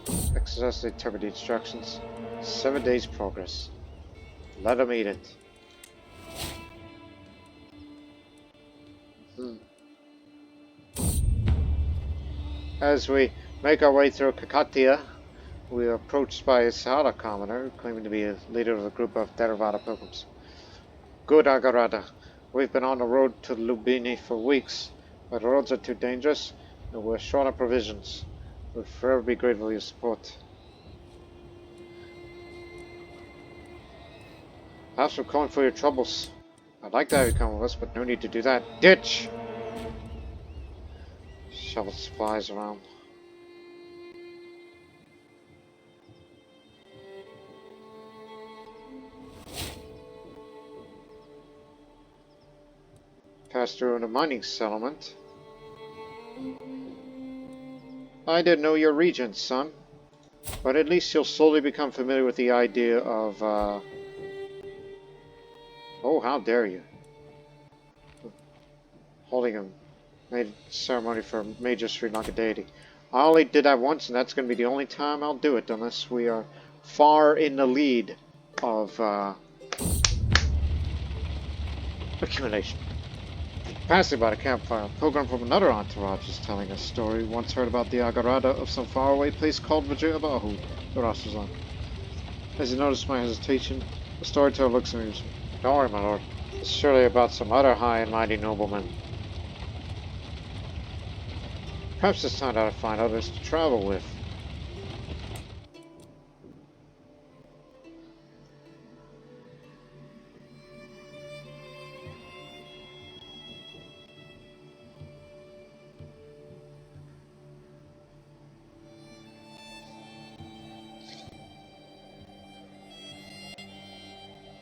A: Successfully interpret the instructions. 7 days progress. Let him eat it. As we make our way through Kakatia, we are approached by a Sahara commoner claiming to be a leader of a group of Theravada pilgrims. Good Agarada, we've been on the road to Lubini for weeks, but the roads are too dangerous and we're short on provisions. We'll forever be grateful for your support. Perhaps we're calling for your troubles. I'd like to have you come with us, but no need to do that. Ditch! Shovel supplies around. Pass through in a mining settlement. I didn't know your region, son. But at least you'll slowly become familiar with the idea of, oh, how dare you. Holding a ceremony for a major Sri Lanka deity. I only did that once, and that's going to be the only time I'll do it, unless we are far in the lead of, accumulation. Passing by the campfire, a pilgrim from another entourage is telling a story. Once heard about the Agarada of some faraway place called Vijayabahu, the Rasazan. As he noticed my hesitation, the storyteller looks at me. Don't worry, my lord. It's surely about some other high and mighty nobleman. Perhaps it's time to find others to travel with.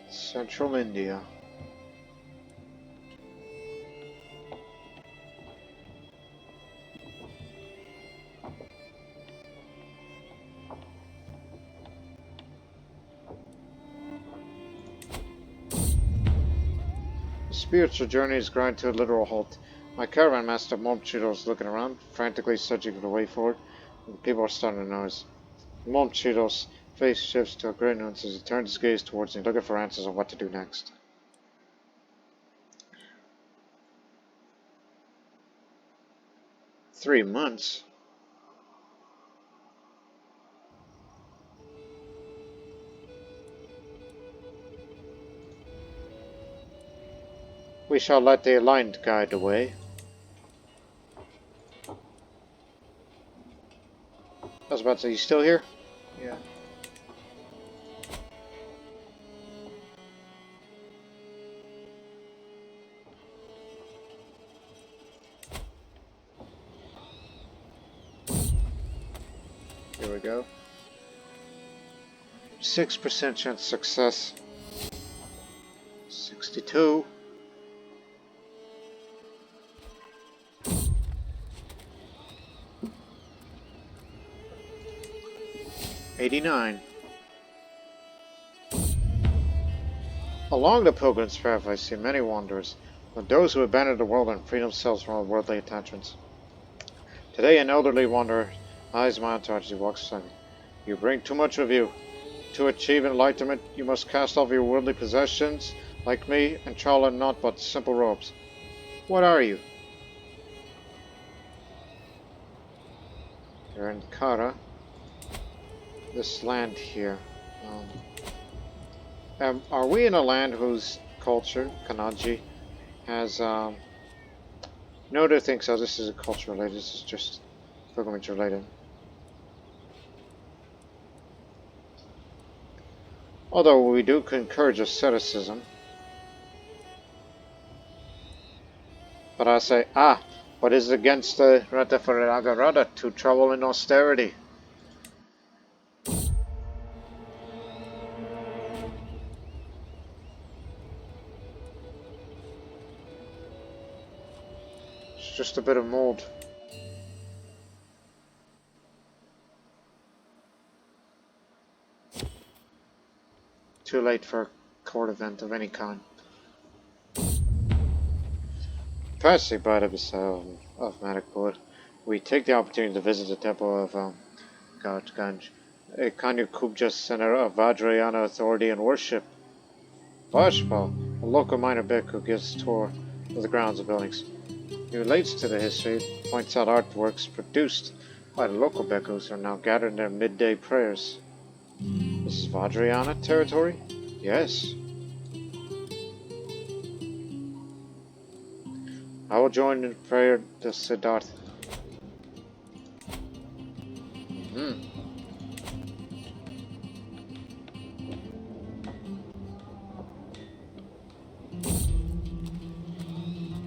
A: Central India. The spiritual journey is grinding to a literal halt. My caravan master Momchito is looking around, frantically searching for the way forward, and people are starting to notice. Momchito's face shifts to a gray nuance as he turns his gaze towards me, looking for answers on what to do next. "3 months? We shall let the aligned guide the way." I was about to say, you still here? Yeah. Here we go. 6% chance success. 62. $89. Along the pilgrim's path I see many wanderers, but those who abandon the world and free themselves from all worldly attachments. Today an elderly wanderer eyes my entourage as he walks beside me. "You bring too much with you. To achieve enlightenment, you must cast off your worldly possessions, like me, and travel in naught but simple robes. What are you?" You're in Kara. This land here. Are we in a land whose culture, Kanaji, has, no, I don't think so. This isn't culture related, this is just pilgrimage related. Although we do encourage asceticism. But I say, but is it against the Rata for Agarada to travel in austerity? It's just a bit of mold. Too late for a court event of any kind. Passing by the bazaar of Manipur, we take the opportunity to visit the temple of Ganj, a Kanyu Kubja center of Vajrayana authority and worship. Vajpal, a local minor bhikkhu, gives a tour of the grounds and buildings. He relates to the history, points out artworks produced by the local Becos are now gathered in their midday prayers. This is Vajrayana territory? Yes. I will join in prayer to Siddhartha.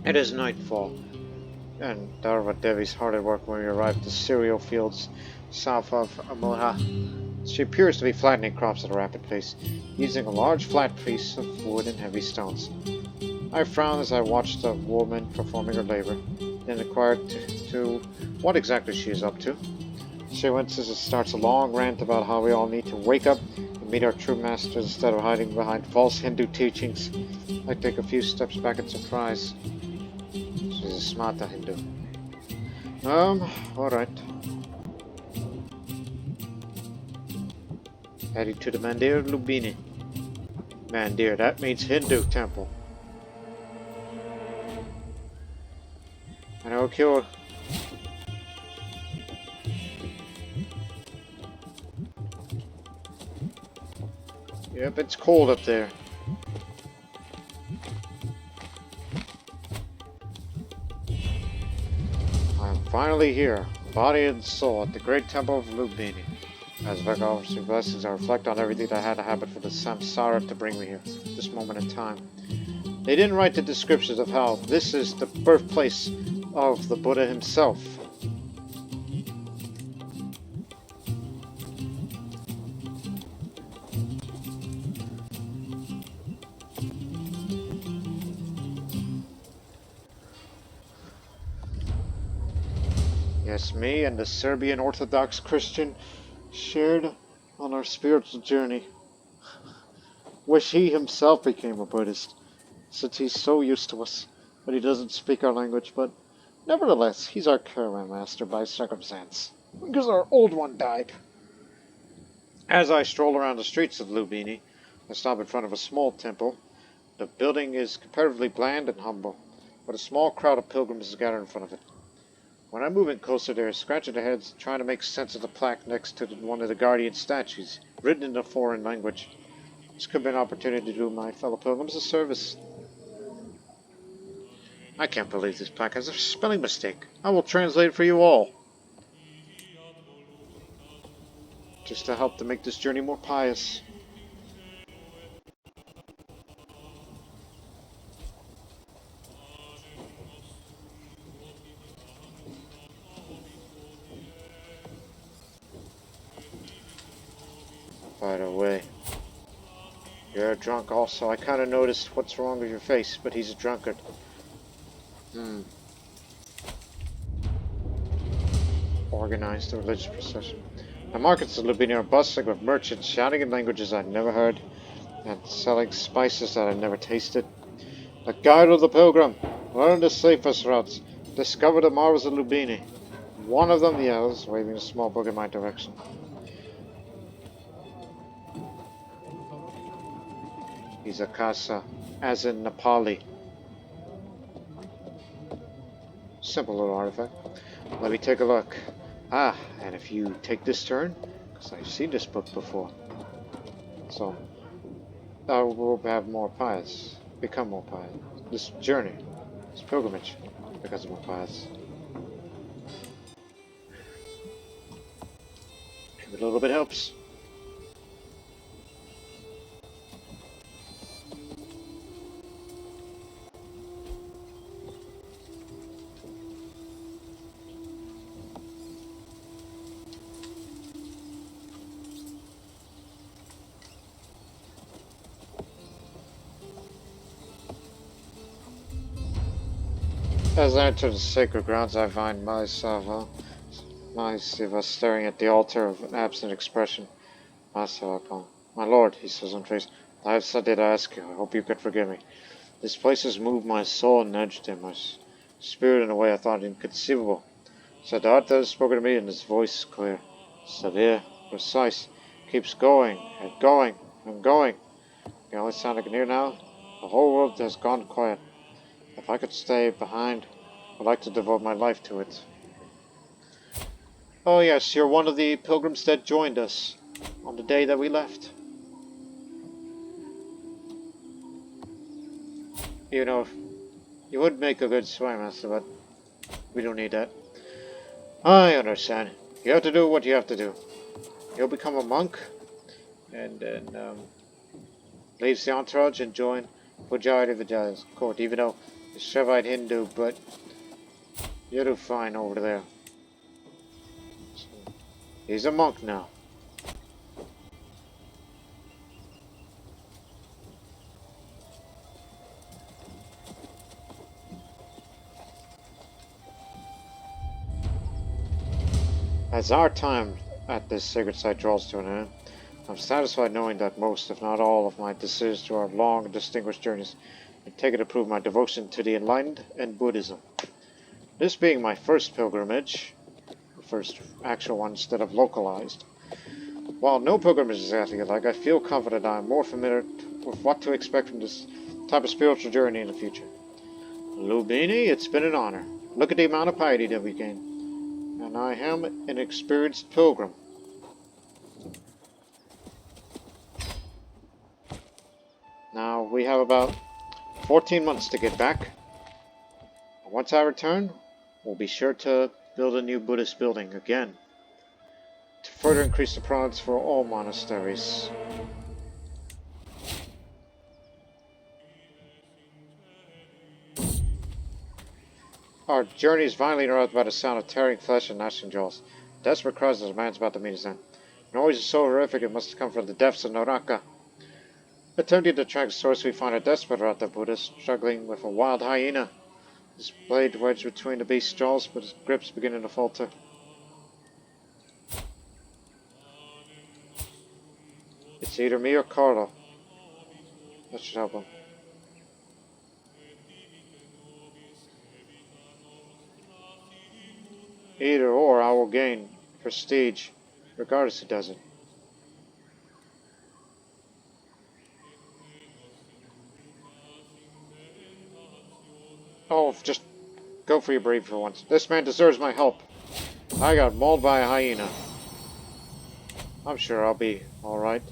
A: It is nightfall, and Darva Devi's hard at work when we arrive at the cereal fields south of Amurha. She appears to be flattening crops at a rapid pace, using a large flat piece of wood and heavy stones. I frown as I watch the woman performing her labor, then inquire to what exactly she is up to. She winces and starts a long rant about how we all need to wake up and meet our true masters instead of hiding behind false Hindu teachings. I take a few steps back in surprise. She's a smarta Hindu. Alright. Heading to the Mandir Lubini. Mandir, that means Hindu temple. I know a cure. Yep, it's cold up there. I'm finally here, body and soul, at the great temple of Lubini. As Vegov's blessings, I reflect on everything that had a habit for the samsara to bring me here, this moment in time. They didn't write the descriptions of how this is the birthplace of the Buddha himself. Yes, me and the Serbian Orthodox Christian shared on our spiritual journey. Wish he himself became a Buddhist, since he's so used to us, but he doesn't speak our language, but nevertheless, he's our caravan master by circumstance, because our old one died. As I stroll around the streets of Lubini, I stop in front of a small temple. The building is comparatively bland and humble, but a small crowd of pilgrims is gathered in front of it. When I move in closer, they're scratching their heads, trying to make sense of the plaque next to one of the guardian statues, written in a foreign language. This could be an opportunity to do my fellow pilgrims a service. I can't believe this plaque has a spelling mistake. I will translate it for you all, just to help to make this journey more pious. By the way, you're a drunk also. I kind of noticed what's wrong with your face, but he's a drunkard. Organized religious procession. The markets of Lubini are bustling with merchants shouting in languages I'd never heard and selling spices that I'd never tasted. A guide of the pilgrim. Learn the safest routes. Discover the marvels of Lubini. One of them yells, waving a small book in my direction. He's a casa, as in Nepali. Simple little artifact. Let me take a look. Ah, and if you take this turn, because I've seen this book before. So, I will have more pious. Become more pious. This journey, this pilgrimage, becomes more pious. Every little bit helps. As I enter the sacred grounds, I find my Siva staring at the altar of an absent expression. Masava, my lord, he says unfazed, I have something to ask you. I hope you can forgive me. This place has moved my soul and nudged in my spirit in a way I thought inconceivable. Siddhartha has spoken to me, and his voice is clear, severe, precise. Keeps going and going and going. The only sound I can hear now, the whole world has gone quiet. If I could stay behind, I'd like to devote my life to it. Oh yes, you're one of the pilgrims that joined us on the day that we left. You know, you would make a good swim master, but we don't need that. I understand. You have to do what you have to do. You'll become a monk, and then leave the entourage and join Pujari Vijaya's court, even though he's Shivite Hindu, but you'll do fine over there. So, he's a monk now. As our time at this sacred site draws to an end, I'm satisfied knowing that most, if not all, of my decisions to our long and distinguished journeys have taken to prove my devotion to the enlightened and Buddhism. This being my first pilgrimage, the first actual one instead of localized, while no pilgrimage is exactly alike, I feel confident I am more familiar with what to expect from this type of spiritual journey in the future. Lubini, it's been an honor. Look at the amount of piety that we gain. And I am an experienced pilgrim. Now, we have about 14 months to get back. Once I return, we'll be sure to build a new Buddhist building again, to further increase the prominence for all monasteries. Our journey is violently interrupted by the sound of tearing flesh and gnashing jaws. Desperate cries as a man's about to meet his end. The noise is so horrific it must have come from the depths of Naraka. Attempting to track the source, we find a Desperate Buddhist struggling with a wild hyena. His blade wedged between the beast's jaws, but his grip's beginning to falter. It's either me or Carlo. That should help him. Either or, I will gain prestige, regardless who does it. Oh, just go for your bravery for once. This man deserves my help. I got mauled by a hyena. I'm sure I'll be alright.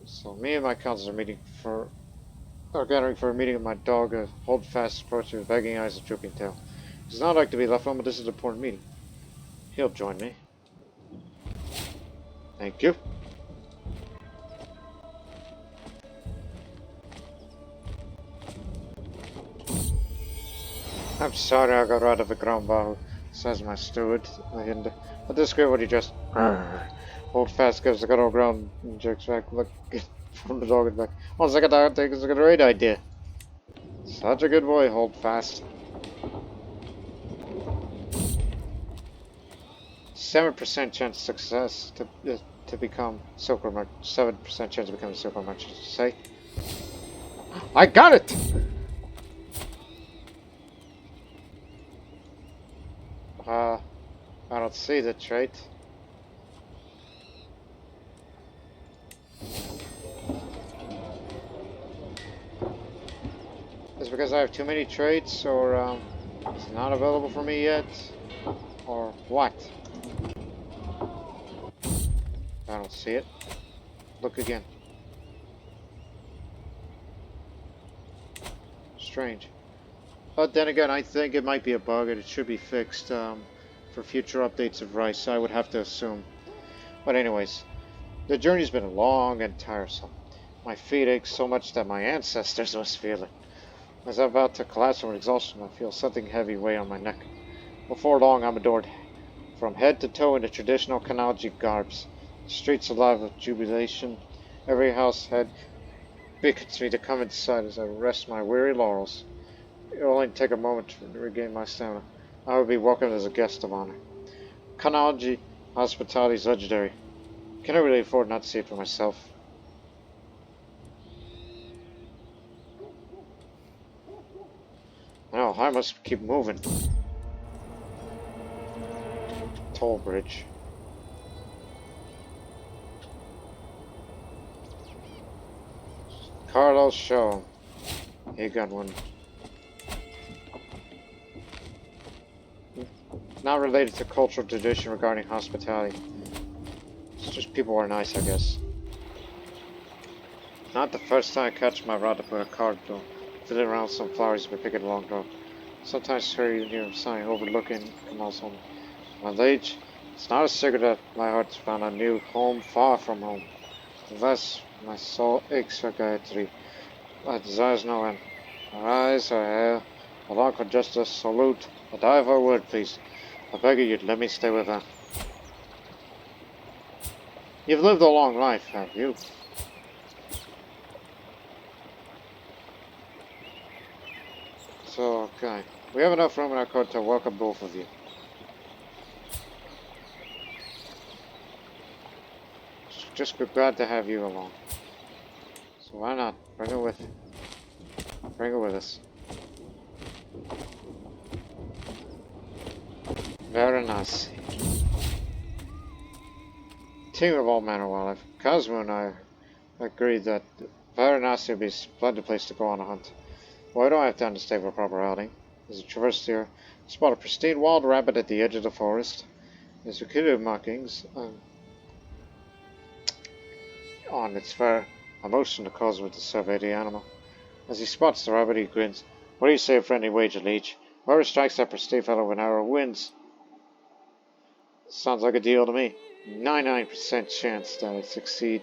A: So me and my counselors are gathering for a meeting with my dog, a hold-fast approach with begging eyes and drooping tail. He does not like to be left alone, but this is an important meeting. He'll join me. Thank you. I'm sorry I got rid of the Bahu, says my steward. But this great what he just hold fast gives the good old ground and jerks back. Look from the dog and back. Oh, second I think it's a great idea. Such a good boy, hold fast. 7% chance of success to become silver merchant. 7% chance of becoming silver merchant. Say, I got it. I don't see the trait. Is it because I have too many traits, or it's not available for me yet, or what? I don't see it. Look again. Strange. But then again, I think it might be a bug and it should be fixed for future updates of Rice, I would have to assume. But anyways, the journey's been long and tiresome. My feet ache so much that my ancestors must feel it. As I'm about to collapse from exhaustion, I feel something heavy weigh on my neck. Before long, I'm adored from head to toe in the traditional Kanauji garbs. The streets alive with jubilation. Every house head beckons me to come inside as I rest my weary laurels. It'll only take a moment to regain my stamina. I will be welcomed as a guest of honor. Kanauji hospitality is legendary. Can I really afford not to see it for myself? No, I must keep moving. Toll bridge. Carlos, show him. He got one. Not related to cultural tradition regarding hospitality. It's just people are nice, I guess. Not the first time I catch my rod to put a card door, fiddling around some flowers by picking along the road. Sometimes hurry near a sign overlooking Kamal's home. My age, it's not a secret that my heart's found a new home far from home. Thus, my soul aches for Gayatri. My desires no end. My eyes are hale. I long for just a salute, a die for a word, please. I beg of you, let me stay with her. You've lived a long life, have you? So, okay. We have enough room in our court to welcome both of you. Just be glad to have you along. So why not? Bring her with us. Very nice. Team of all manner of wildlife. Cosmo and I agreed that Varanasi would be a splendid place to go on a hunt. Well, we don't have time to stay for a proper outing. As we traversed here, we spot a pristine wild rabbit at the edge of the forest. As we could hear markings on its fur, a motion to Cosmo to survey the animal. As he spots the rabbit, he grins. What do you say, friendly wager leech? Whoever strikes that pristine fellow with an arrow wins. Sounds like a deal to me. 99% chance that I succeed.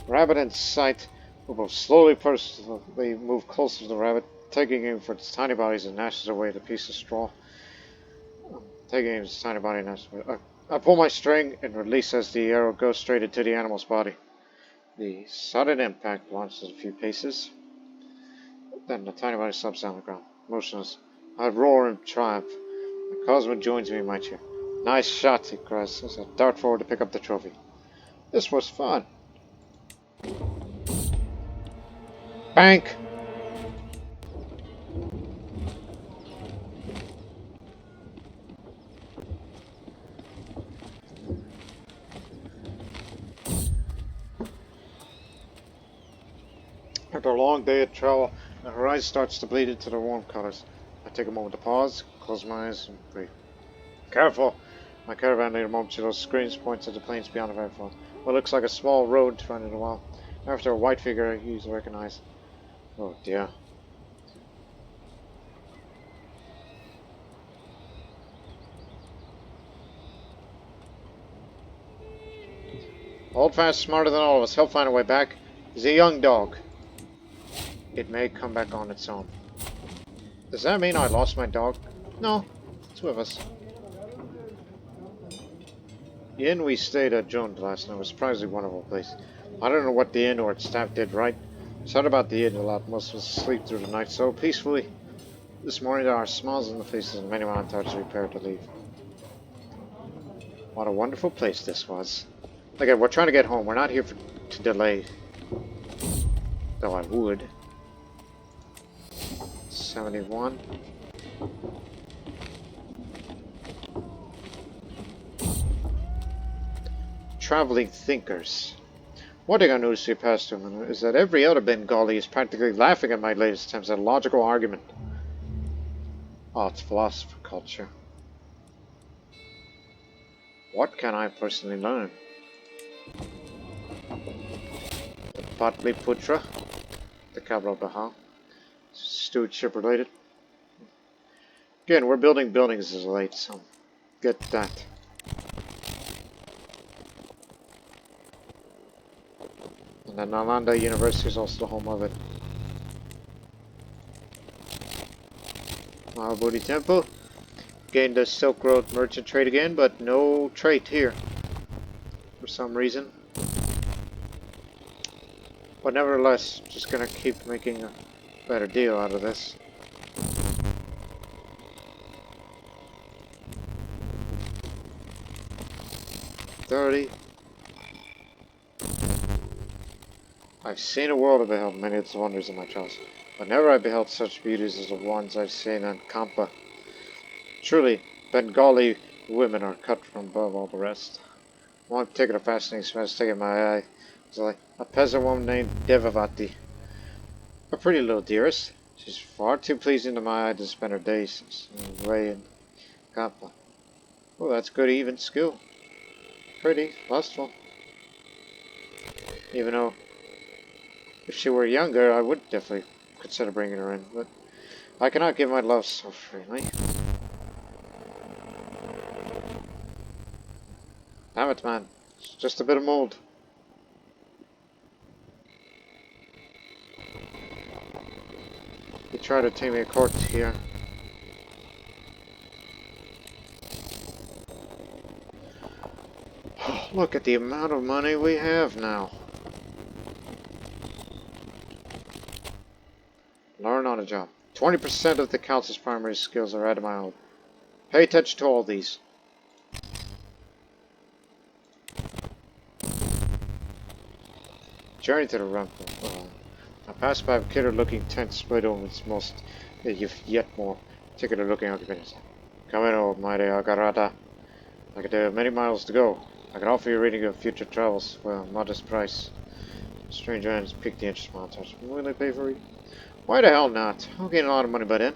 A: Rabbit in sight. Ubo slowly move closer to the rabbit, taking aim for its tiny body as it gnashes away at a piece of straw. Taking aim at its tiny body and gnashes away. I pull my string and release as the arrow goes straight into the animal's body. The sudden impact launches a few paces. Then the tiny body slumps down the ground, motionless. I roar in triumph. Cosmo joins me in my chair. Nice shot, he cries as I dart forward to pick up the trophy. This was fun. Bank! After a long day of travel, the horizon starts to bleed into the warm colors. I take a moment to pause, close my eyes, and breathe. Careful! My caravan leader moments to those screams, points at the plains beyond the vertical. What looks like a small road running in the wild. After a white figure I easily recognize. Oh dear. Holdfast smarter than all of us. He'll find a way back. He's a young dog. It may come back on its own. Does that mean I lost my dog? No, it's with us. The inn we stayed at Jones last night was surprisingly wonderful place. I don't know what the inn or its staff did right. Said about the inn a lot. Most of us sleep through the night so peacefully. This morning there are smiles on the faces of many montages prepared to leave. What a wonderful place this was. Again, we're trying to get home. We're not here to delay. Though I would. 71. Traveling thinkers. One thing I noticed here past them is that every other Bengali is practically laughing at my latest attempts at a logical argument. Oh, it's philosopher culture. What can I personally learn? The Patliputra, the capital of Bihar. Stewardship related. Again, we're building buildings as late, so get that. And then Nalanda University is also the home of it. Mahabodhi Temple. Gained the Silk Road merchant trade again, but no trade here. For some reason. But nevertheless, just gonna keep making a better deal out of this. $30. I've seen a world, I beheld many of the wonders of my travels, but never I beheld such beauties as the ones I've seen in Kampa. Truly, Bengali women are cut from above all the rest. One particular fascinating smell taking my eye was like a peasant woman named Devavati. A pretty little dearest. She's far too pleasing to my eye to spend her days away in Kappa. Oh, that's good even skill. Pretty lustful. Even though, if she were younger, I would definitely consider bringing her in, but I cannot give my love so freely. Damn it, man. It's just a bit of mold. You try to take me a court here. Look at the amount of money we have now. Learn on a job. 20% of the council's primary skills are out of my own. Pay attention to all these. Journey to the ramp. I passed by a killer-looking tent split over its most yet more particular-looking occupants. Come in, old mighty Agarada. I could have many miles to go. I can offer you a reading of future travels for a modest price. Stranger ends piqued the interest of my touch. Will they pay for it? Why the hell not? I'll gain a lot of money by then.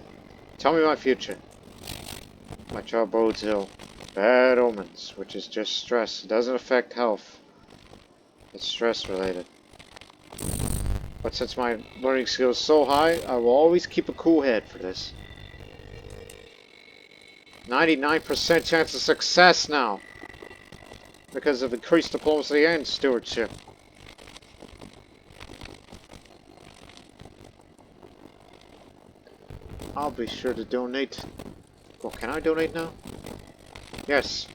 A: Tell me my future. My job bodes ill. Bad omens, which is just stress. It doesn't affect health. It's stress related. But since my learning skill is so high, I will always keep a cool head for this. 99% chance of success now. Because of increased diplomacy and stewardship. I'll be sure to donate. Well, can I donate now? Yes.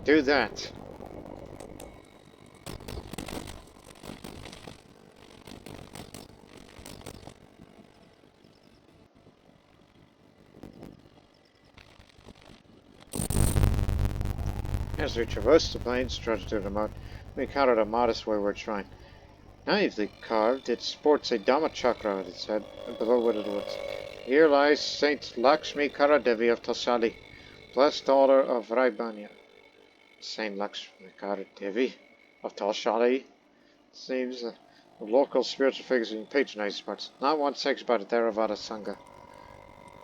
A: Do that. As we traversed the plains, trudged through the mud, we encountered a modest wayward shrine. Naively carved, it sports a Dhamma chakra at its head, and below it was, here lies Saint Lakshmi Karadevi of Talshali, blessed daughter of Raibanya. Saint Lakshmi Karadevi of Talshali seems the local spiritual figures being patronized parts. Not one sex by the Theravada Sangha.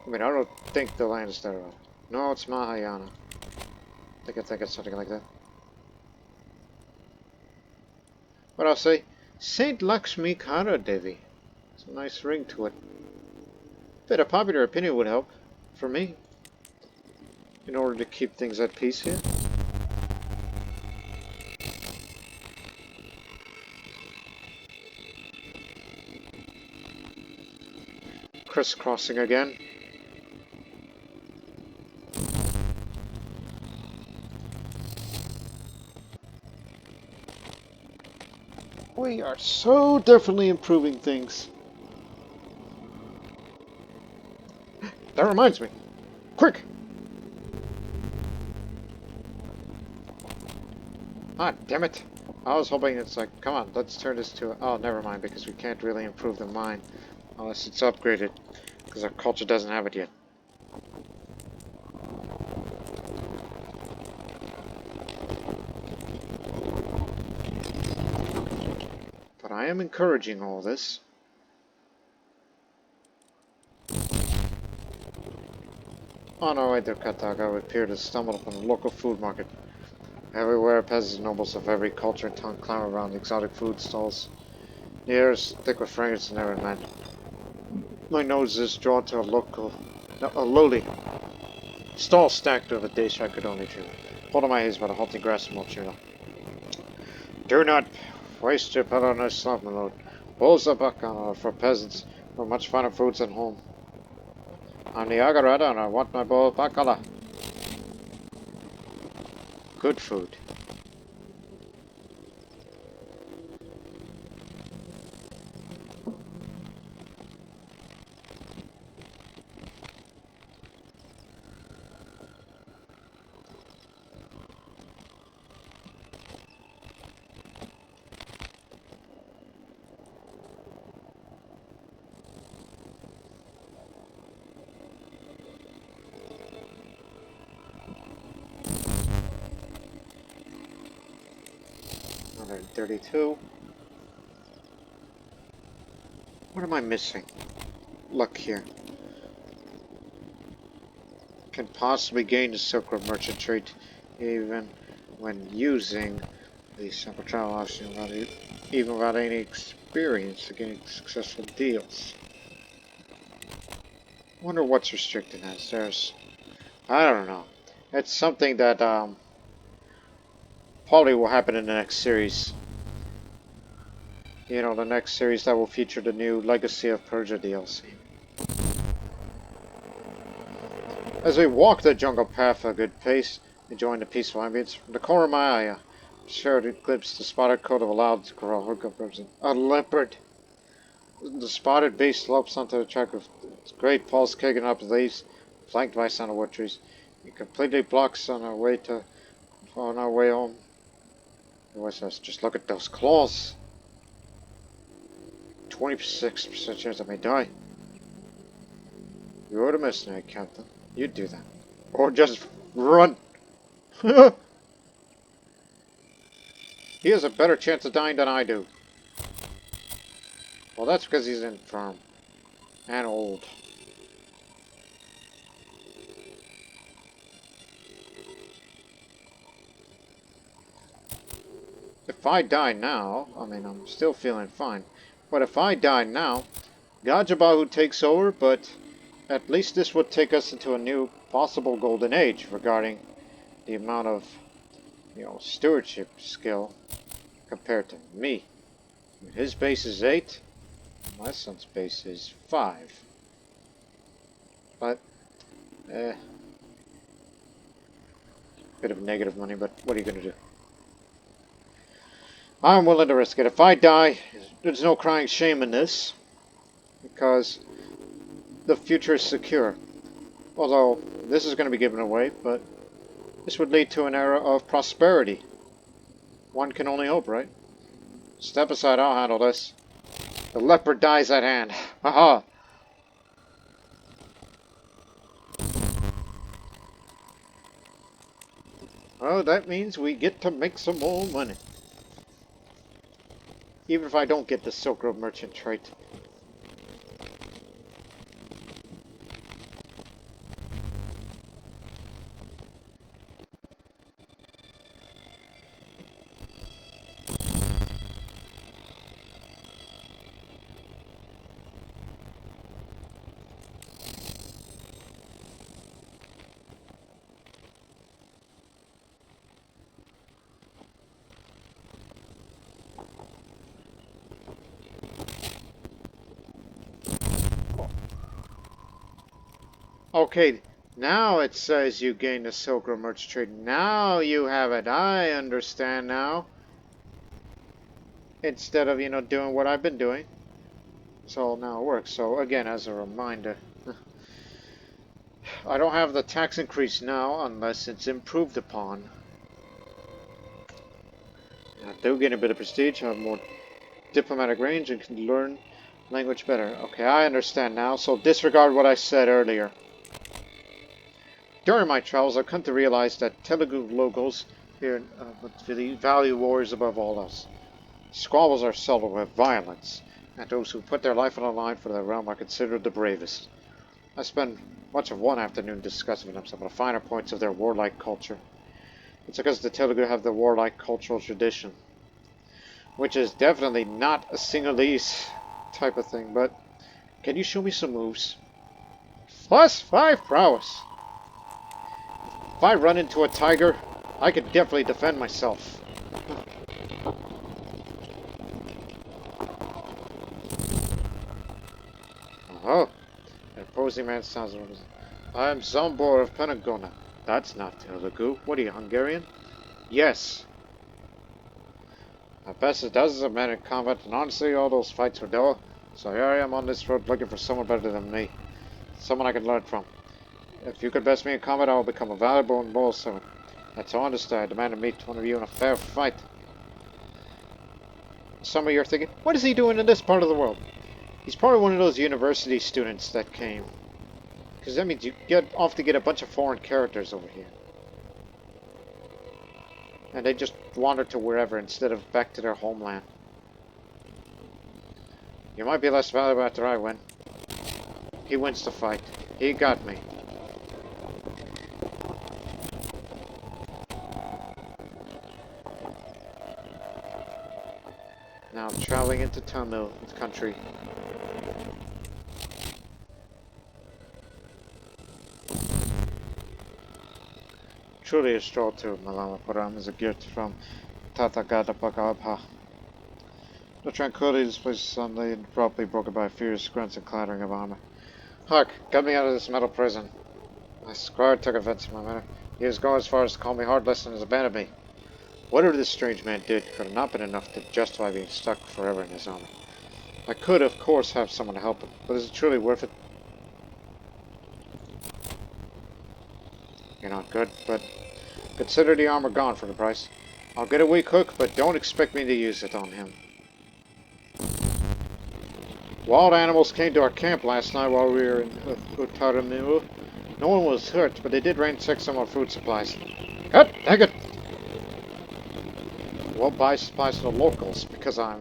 A: I mean, I don't think the land is Theravada. No, it's Mahayana. I think it's something like that. But I'll say, Saint Lakshmi Kara Devi. It's a nice ring to it. A bit of popular opinion would help, for me, in order to keep things at peace here. Crisscrossing again. We are so definitely improving things. That reminds me. Quick! Ah, damn it. I was hoping it's like, come on, let's turn this to... Oh, never mind, because we can't really improve the mine unless it's upgraded, because our culture doesn't have it yet. But I am encouraging all this. On our way to Kataga, we appeared to stumble upon a local food market. Everywhere, peasants and nobles of every culture and tongue clamor around the exotic food stalls. The air is thick with fragrance and arid man. My nose is drawn to a lowly stall stacked with a dish I could only dream. Holding my haze by the halting grass and Mochino. Do not waste your pellet on a slump, my lord. Bowls of bakana for peasants for much finer foods than home. I'm the Agarada and I want my bowl of bakala. Good food. Another 32. What am I missing? Look here. can possibly gain the Silk Road Merchant trait even when using the simple travel option even without any experience to gain successful deals. Wonder what's restricting us. I don't know. It's something that probably will happen in the next series. You know, the next series that will feature the new Legacy of Persia DLC. As we walk the jungle path at a good pace, enjoying the peaceful ambience, from the corner of my eye, a shared glimpse the spotted coat of a loud growl. A leopard. The spotted beast slopes onto the track with its great paws kicking up the leaves, flanked by sandalwood trees. It completely blocks on our way home. The voice says, "Just look at those claws. 26% chance I may die." You're the mercenary, Captain. You'd do that. Or just run. He has a better chance of dying than I do. Well, that's because he's infirm. And old. If I die now, I mean, I'm still feeling fine. But if I die now, Gajabahu takes over, but at least this would take us into a new possible golden age regarding the amount of, stewardship skill compared to me. His base is 8, my son's base is 5. But, bit of negative money, but what are you going to do? I'm willing to risk it. If I die, there's no crying shame in this, because the future is secure. Although, this is going to be given away, but this would lead to an era of prosperity. One can only hope, right? Step aside, I'll handle this. The leopard dies at hand. Haha! Oh, that means we get to make some more money. Even if I don't get the Silk Road Merchant trait. Okay, now it says you gain the Silk Road Merchant trait. Now you have it. I understand now. Instead of, doing what I've been doing. So now it works. So again, as a reminder, I don't have the tax increase now unless it's improved upon. I do gain a bit of prestige, have more diplomatic range, and can learn language better. Okay, I understand now, so disregard what I said earlier. During my travels, I've come to realize that Telugu locals here value wars above all else. Squabbles are settled with violence, and those who put their life on the line for their realm are considered the bravest. I spent much of one afternoon discussing with them some of the finer points of their warlike culture. It's because the Telugu have the warlike cultural tradition, which is definitely not a Sinhalese type of thing, but can you show me some moves? +5 prowess! If I run into a tiger, I could definitely defend myself. Oh, an opposing man sounds. I am Zombor of Penagona. That's not Telugu. What are you, Hungarian? Yes. I bested dozens of men in combat, and honestly, all those fights were dull. So here I am on this road looking for someone better than me. Someone I can learn from. If you could best me in combat, I will become a valuable and loyal servant. That's all I understand. I demand to meet one of you in a fair fight. Some of you are thinking, what is he doing in this part of the world? He's probably one of those university students that came. Because that means you often get a bunch of foreign characters over here. And they just wander to wherever instead of back to their homeland. You might be less valuable after I win. He wins the fight. He got me. Now traveling into Tamil country. Truly a stroll to Malamapuram is a gift from Tathagatapakapha. The tranquility of this place is suddenly and abruptly broken by fierce grunts and clattering of armor. Hark! Get me out of this metal prison. My squire took offense to my manner. He was going as far as to call me heartless and has abandoned me. Whatever this strange man did could have not been enough to justify being stuck forever in his armor. I could, of course, have someone to help him, but is it truly worth it? You're not good, but consider the armor gone for the price. I'll get a weak hook, but don't expect me to use it on him. Wild animals came to our camp last night while we were in Uttaramiru. No one was hurt, but they did ransack some of our food supplies. Cut! Dang it! We'll buy supplies to the locals because I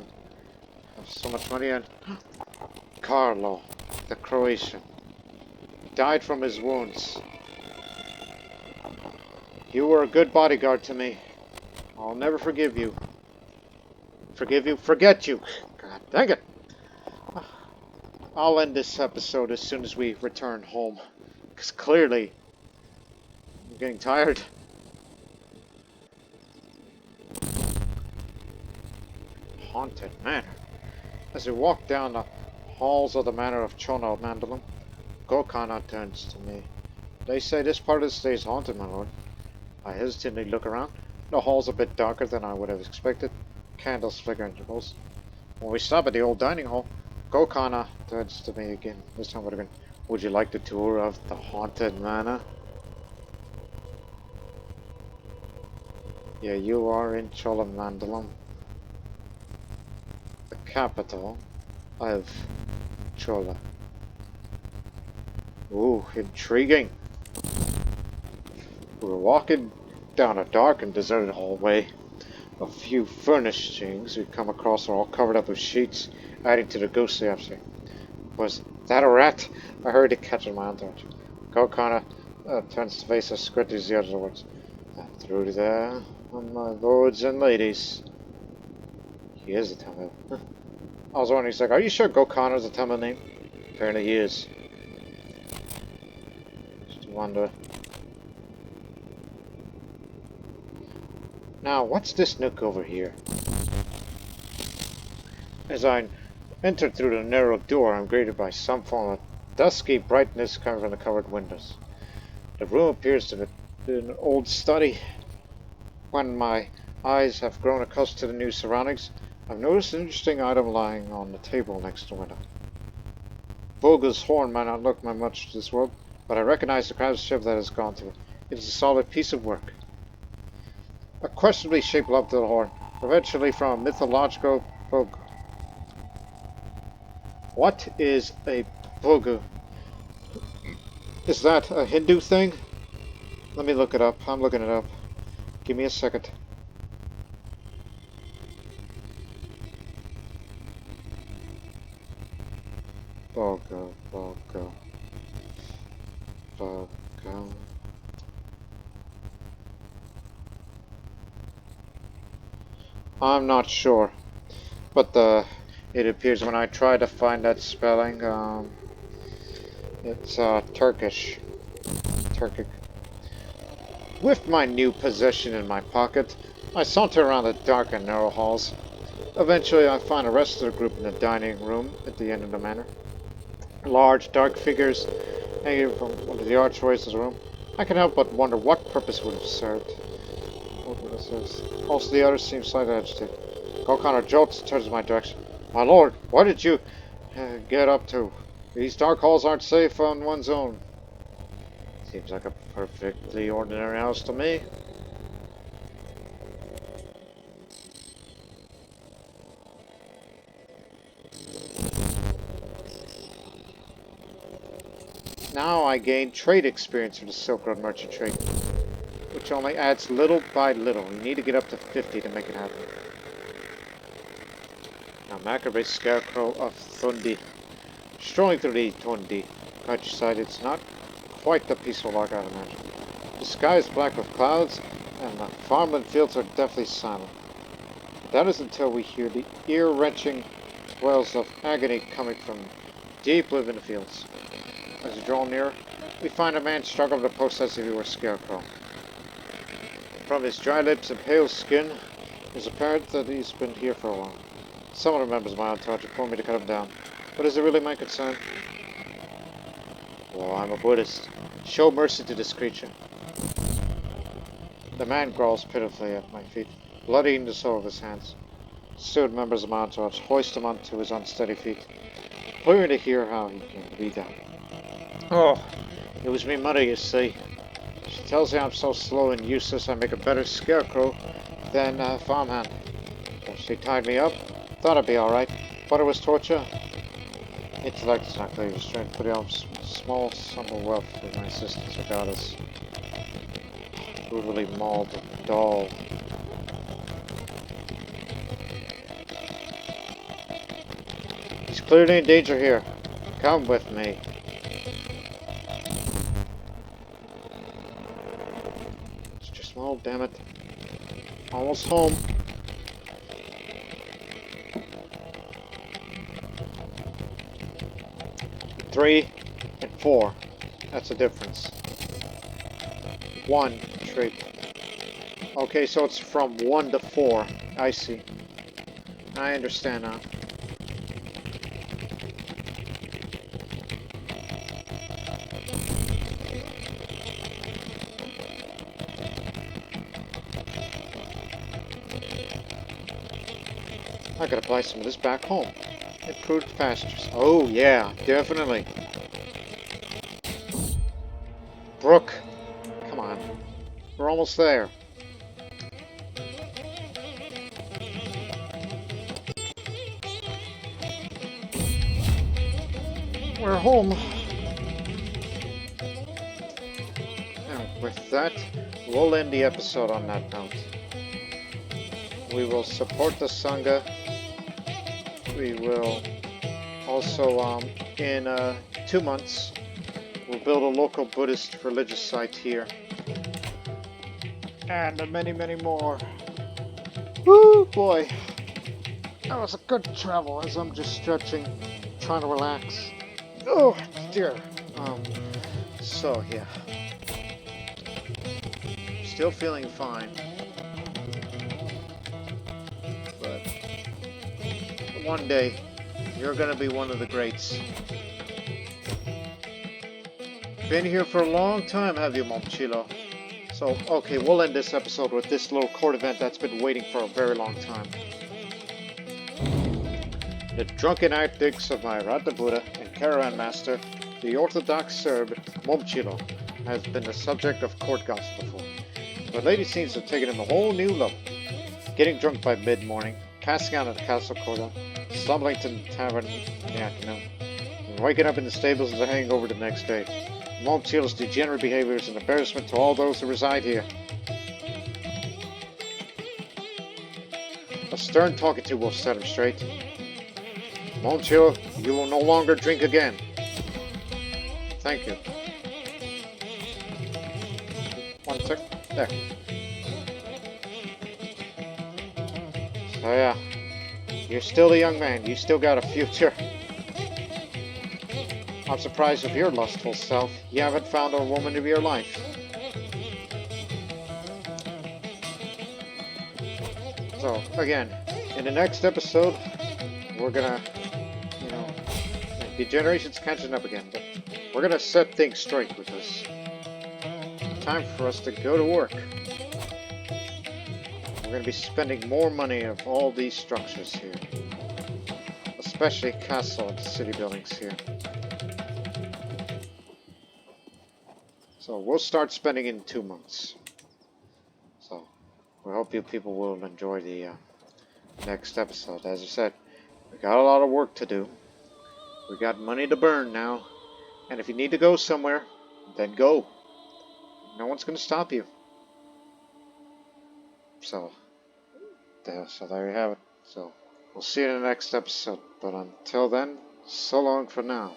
A: have so much money and Carlo, the Croatian, died from his wounds. You were a good bodyguard to me. I'll never forgive you. Forgive you? Forget you! God dang it! I'll end this episode as soon as we return home. Because clearly, I'm getting tired. Haunted Manor. As we walk down the halls of the Manor of Chono Mandalum, Gokana turns to me. They say this part of the state is haunted, my lord. I hesitantly look around. The hall's a bit darker than I would have expected. Candles flicker in intervals. When we stop at the old dining hall, Gokana turns to me again. This time with a grin. Would you like the tour of the haunted manor? Yeah, you are in Cholamandalam, the capital of Chola. Ooh, intriguing. We were walking down a dark and deserted hallway. A few furnishings we come across are all covered up with sheets, adding to the ghostly atmosphere. Was that a rat? I heard it catch on my entourage. Gokana turns to face us, squinties the other words. Through there, my lords and ladies. He is a Tamil. I was wondering, he's like, are you sure Gokana is a Tamil name? Apparently he is. Just wonder. Now, what's this nook over here? As I enter through the narrow door, I'm greeted by some form of dusky brightness coming from the covered windows. The room appears to be an old study. When my eyes have grown accustomed to the new surroundings, I've noticed an interesting item lying on the table next to the window. Boga's horn might not look much to this world, but I recognize the craftsmanship that has gone to it. It is a solid piece of work. A questionably shaped lump to the horn, eventually from a mythological Boga. What is a Boga? Is that a Hindu thing? Let me look it up. I'm looking it up. Give me a second. Boga, Boga, Boga. I'm not sure, but it appears when I try to find that spelling, it's Turkish. Turkic. With my new possession in my pocket, I saunter around the dark and narrow halls. Eventually, I find the rest of the group in the dining room at the end of the manor. Large, dark figures hanging from one of the archways of the room. I can help but wonder what purpose would have served. Also, the others seem slightly agitated. Gokana jolts and turns in my direction. My lord, what did you get up to? These dark halls aren't safe on one's own. Seems like a perfectly ordinary house to me. Now I gain trade experience for the Silk Road merchant trade, which only adds little by little. You need to get up to 50 to make it happen. Now Macabre Scarecrow of Thundi. Strolling through the Thundi countryside, it's not quite the peaceful lark I'd imagine. The sky is black with clouds, and the farmland fields are deathly silent. That is until we hear the ear-wrenching wails of agony coming from deep within the fields. As we draw near, we find a man struggling to post as if he were a scarecrow. From his dry lips and pale skin, it is apparent that he's been here for a while. Some of the members of my entourage informed me to cut him down, but is it really my concern? Well, I'm a Buddhist. Show mercy to this creature. The man growls pitifully at my feet, bloodying the sole of his hands. Steward members of my entourage hoist him onto his unsteady feet, hoping to hear how he came to be down. Oh, it was me mother, you see. She tells me I'm so slow and useless I make a better scarecrow than a farmhand. So she tied me up, thought I'd be alright, but it was torture. Intellect is not clearly restrained, putting on small sum of wealth with my assistance or goddess. Brutally mauled doll. He's clearly in danger here. Come with me. It's just small, damn it. Almost home. Three and 4. That's the difference. 1 trait. Okay, so it's from 1 to 4. I see. I understand now. I could apply some of this back home. Improved pastures. Oh yeah, definitely. Brook. Come on. We're almost there. We're home. And with that, we'll end the episode on that note. We will support the Sangha. We will also, in 2 months, we'll build a local Buddhist religious site here. And many, many more. Woo, boy. That was a good travel as I'm just stretching, trying to relax. Oh, dear. So, yeah. Still feeling fine. But one day, you're gonna be one of the greats. Been here for a long time, have you, Momchilo? So, okay, we'll end this episode with this little court event that's been waiting for a very long time. The drunken antics of my Radha Buddha and caravan master, the Orthodox Serb, Momchilo, has been the subject of court gossip before. But lately seems to have taken him a whole new level. Getting drunk by mid-morning, passing out at the castle corridor, stumbling to the tavern in the afternoon, and waking up in the stables with a hangover the next day. Momchilo's degenerate behavior is an embarrassment to all those who reside here. A stern talking to will set him straight. Momchilo, you will no longer drink again. Thank you. One sec. There. So yeah, you're still a young man. You still got a future. I'm surprised with your lustful self, you haven't found a woman of your life. So, again, in the next episode, we're gonna, degeneration's catching up again, but we're gonna set things straight with this. Time for us to go to work. We're gonna be spending more money of all these structures here. Especially castle and city buildings here. So we'll start spending in 2 months. So we hope you people will enjoy the next episode. As I said, we got a lot of work to do. We got money to burn now. And if you need to go somewhere, then go. No one's going to stop you. So there you have it. So we'll see you in the next episode. But until then, so long for now.